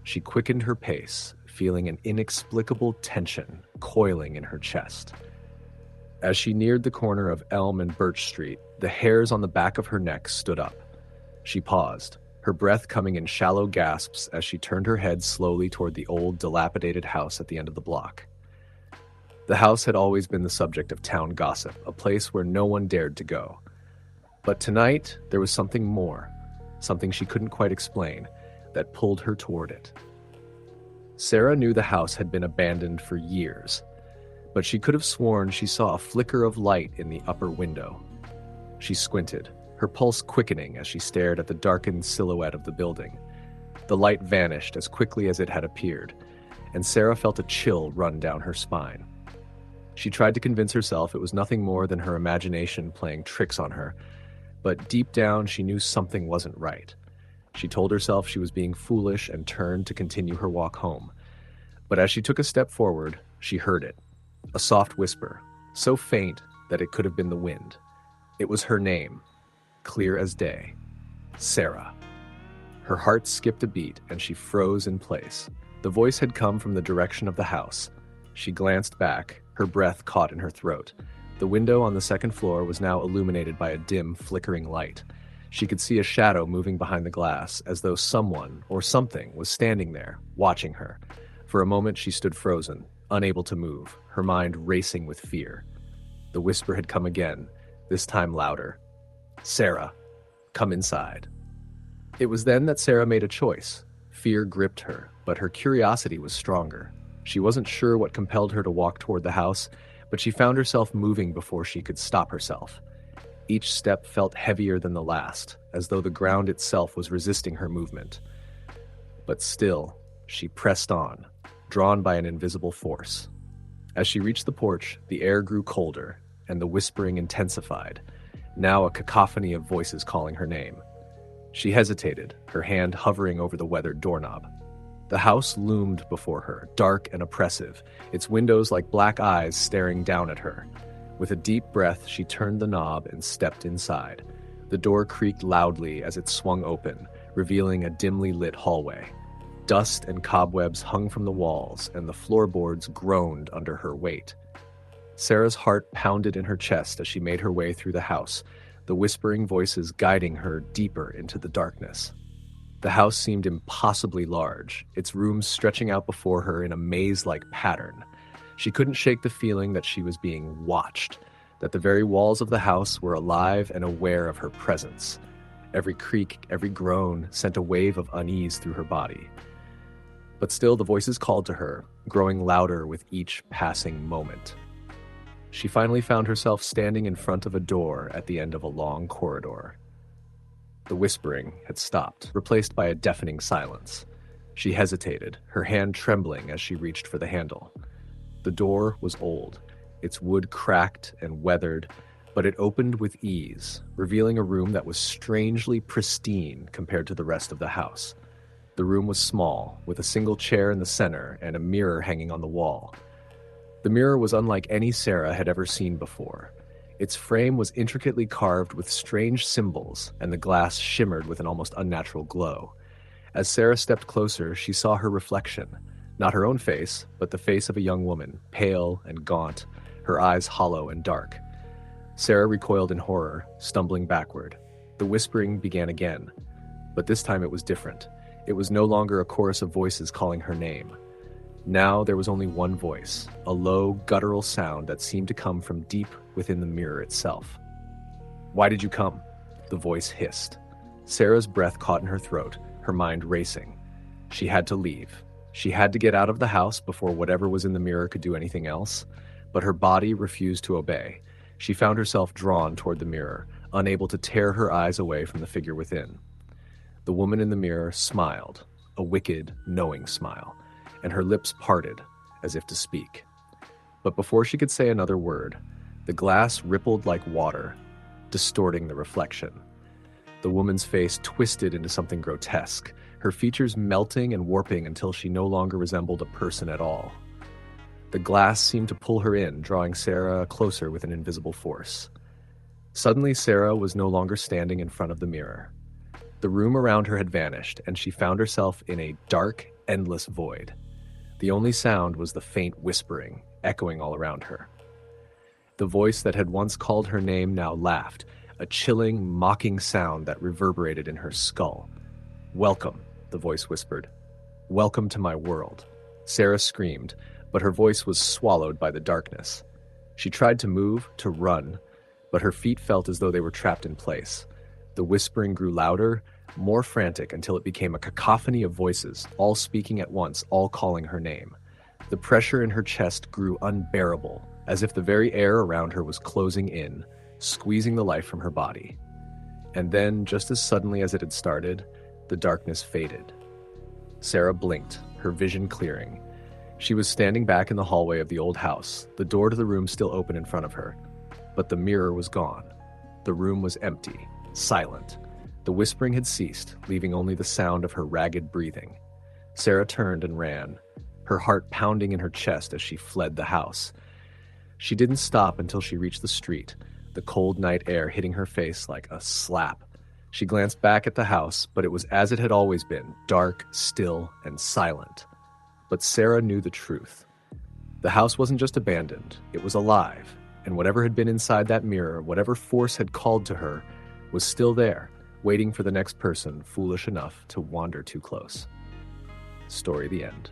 She quickened her pace, feeling an inexplicable tension coiling in her chest. As she neared the corner of Elm and Birch Street, the hairs on the back of her neck stood up. She paused, her breath coming in shallow gasps as she turned her head slowly toward the old, dilapidated house at the end of the block. The house had always been the subject of town gossip, a place where no one dared to go. But tonight, there was something more, something she couldn't quite explain, that pulled her toward it. Sarah knew the house had been abandoned for years, but she could have sworn she saw a flicker of light in the upper window. She squinted, her pulse quickening as she stared at the darkened silhouette of the building. The light vanished as quickly as it had appeared, and Sarah felt a chill run down her spine. She tried to convince herself it was nothing more than her imagination playing tricks on her, but deep down she knew something wasn't right. She told herself she was being foolish and turned to continue her walk home. But as she took a step forward, she heard it. A soft whisper, so faint that it could have been the wind. It was her name, clear as day. Sarah. Her heart skipped a beat and she froze in place. The voice had come from the direction of the house. She glanced back, her breath caught in her throat. The window on the second floor was now illuminated by a dim, flickering light. She could see a shadow moving behind the glass, as though someone or something was standing there, watching her. For a moment she stood frozen, unable to move, her mind racing with fear. The whisper had come again, this time louder. Sarah, come inside. It was then that Sarah made a choice. Fear gripped her, but her curiosity was stronger. She wasn't sure what compelled her to walk toward the house, but she found herself moving before she could stop herself. Each step felt heavier than the last, as though the ground itself was resisting her movement. But still, she pressed on, drawn by an invisible force. As she reached the porch, the air grew colder, and the whispering intensified, now a cacophony of voices calling her name. She hesitated, her hand hovering over the weathered doorknob. The house loomed before her, dark and oppressive, its windows like black eyes staring down at her. With a deep breath, she turned the knob and stepped inside. The door creaked loudly as it swung open, revealing a dimly lit hallway. Dust and cobwebs hung from the walls, and the floorboards groaned under her weight. Sarah's heart pounded in her chest as she made her way through the house, the whispering voices guiding her deeper into the darkness. The house seemed impossibly large, its rooms stretching out before her in a maze-like pattern. She couldn't shake the feeling that she was being watched, that the very walls of the house were alive and aware of her presence. Every creak, every groan sent a wave of unease through her body. But still the voices called to her, growing louder with each passing moment. She finally found herself standing in front of a door at the end of a long corridor. The whispering had stopped, replaced by a deafening silence. She hesitated, her hand trembling as she reached for the handle. The door was old, its wood cracked and weathered, but it opened with ease, revealing a room that was strangely pristine compared to the rest of the house. The room was small, with a single chair in the center and a mirror hanging on the wall. The mirror was unlike any Sarah had ever seen before. Its frame was intricately carved with strange symbols, and the glass shimmered with an almost unnatural glow. As Sarah stepped closer, she saw her reflection. Not her own face, but the face of a young woman, pale and gaunt, her eyes hollow and dark. Sarah recoiled in horror, stumbling backward. The whispering began again, but this time it was different. It was no longer a chorus of voices calling her name. Now there was only one voice, a low, guttural sound that seemed to come from deep within the mirror itself. "Why did you come?" the voice hissed. Sarah's breath caught in her throat, her mind racing. She had to leave. She had to get out of the house before whatever was in the mirror could do anything else, but her body refused to obey. She found herself drawn toward the mirror, unable to tear her eyes away from the figure within. The woman in the mirror smiled, a wicked, knowing smile, and her lips parted as if to speak. But before she could say another word, the glass rippled like water, distorting the reflection. The woman's face twisted into something grotesque, her features melting and warping until she no longer resembled a person at all. The glass seemed to pull her in, drawing Sarah closer with an invisible force. Suddenly, Sarah was no longer standing in front of the mirror. The room around her had vanished, and she found herself in a dark, endless void. The only sound was the faint whispering, echoing all around her. The voice that had once called her name now laughed, a chilling, mocking sound that reverberated in her skull. "Welcome," the voice whispered. "Welcome to my world." Sarah screamed, but her voice was swallowed by the darkness. She tried to move, to run, but her feet felt as though they were trapped in place. The whispering grew louder, more frantic, until it became a cacophony of voices, all speaking at once, all calling her name. The pressure in her chest grew unbearable, as if the very air around her was closing in, squeezing the life from her body. And then, just as suddenly as it had started, the darkness faded. Sarah blinked, her vision clearing. She was standing back in the hallway of the old house, the door to the room still open in front of her. But the mirror was gone. The room was empty, silent. The whispering had ceased, leaving only the sound of her ragged breathing. Sarah turned and ran, her heart pounding in her chest as she fled the house. She didn't stop until she reached the street, the cold night air hitting her face like a slap. She glanced back at the house, but it was as it had always been, dark, still, and silent. But Sarah knew the truth. The house wasn't just abandoned, it was alive, and whatever had been inside that mirror, whatever force had called to her, was still there, waiting for the next person foolish enough to wander too close. Story the end.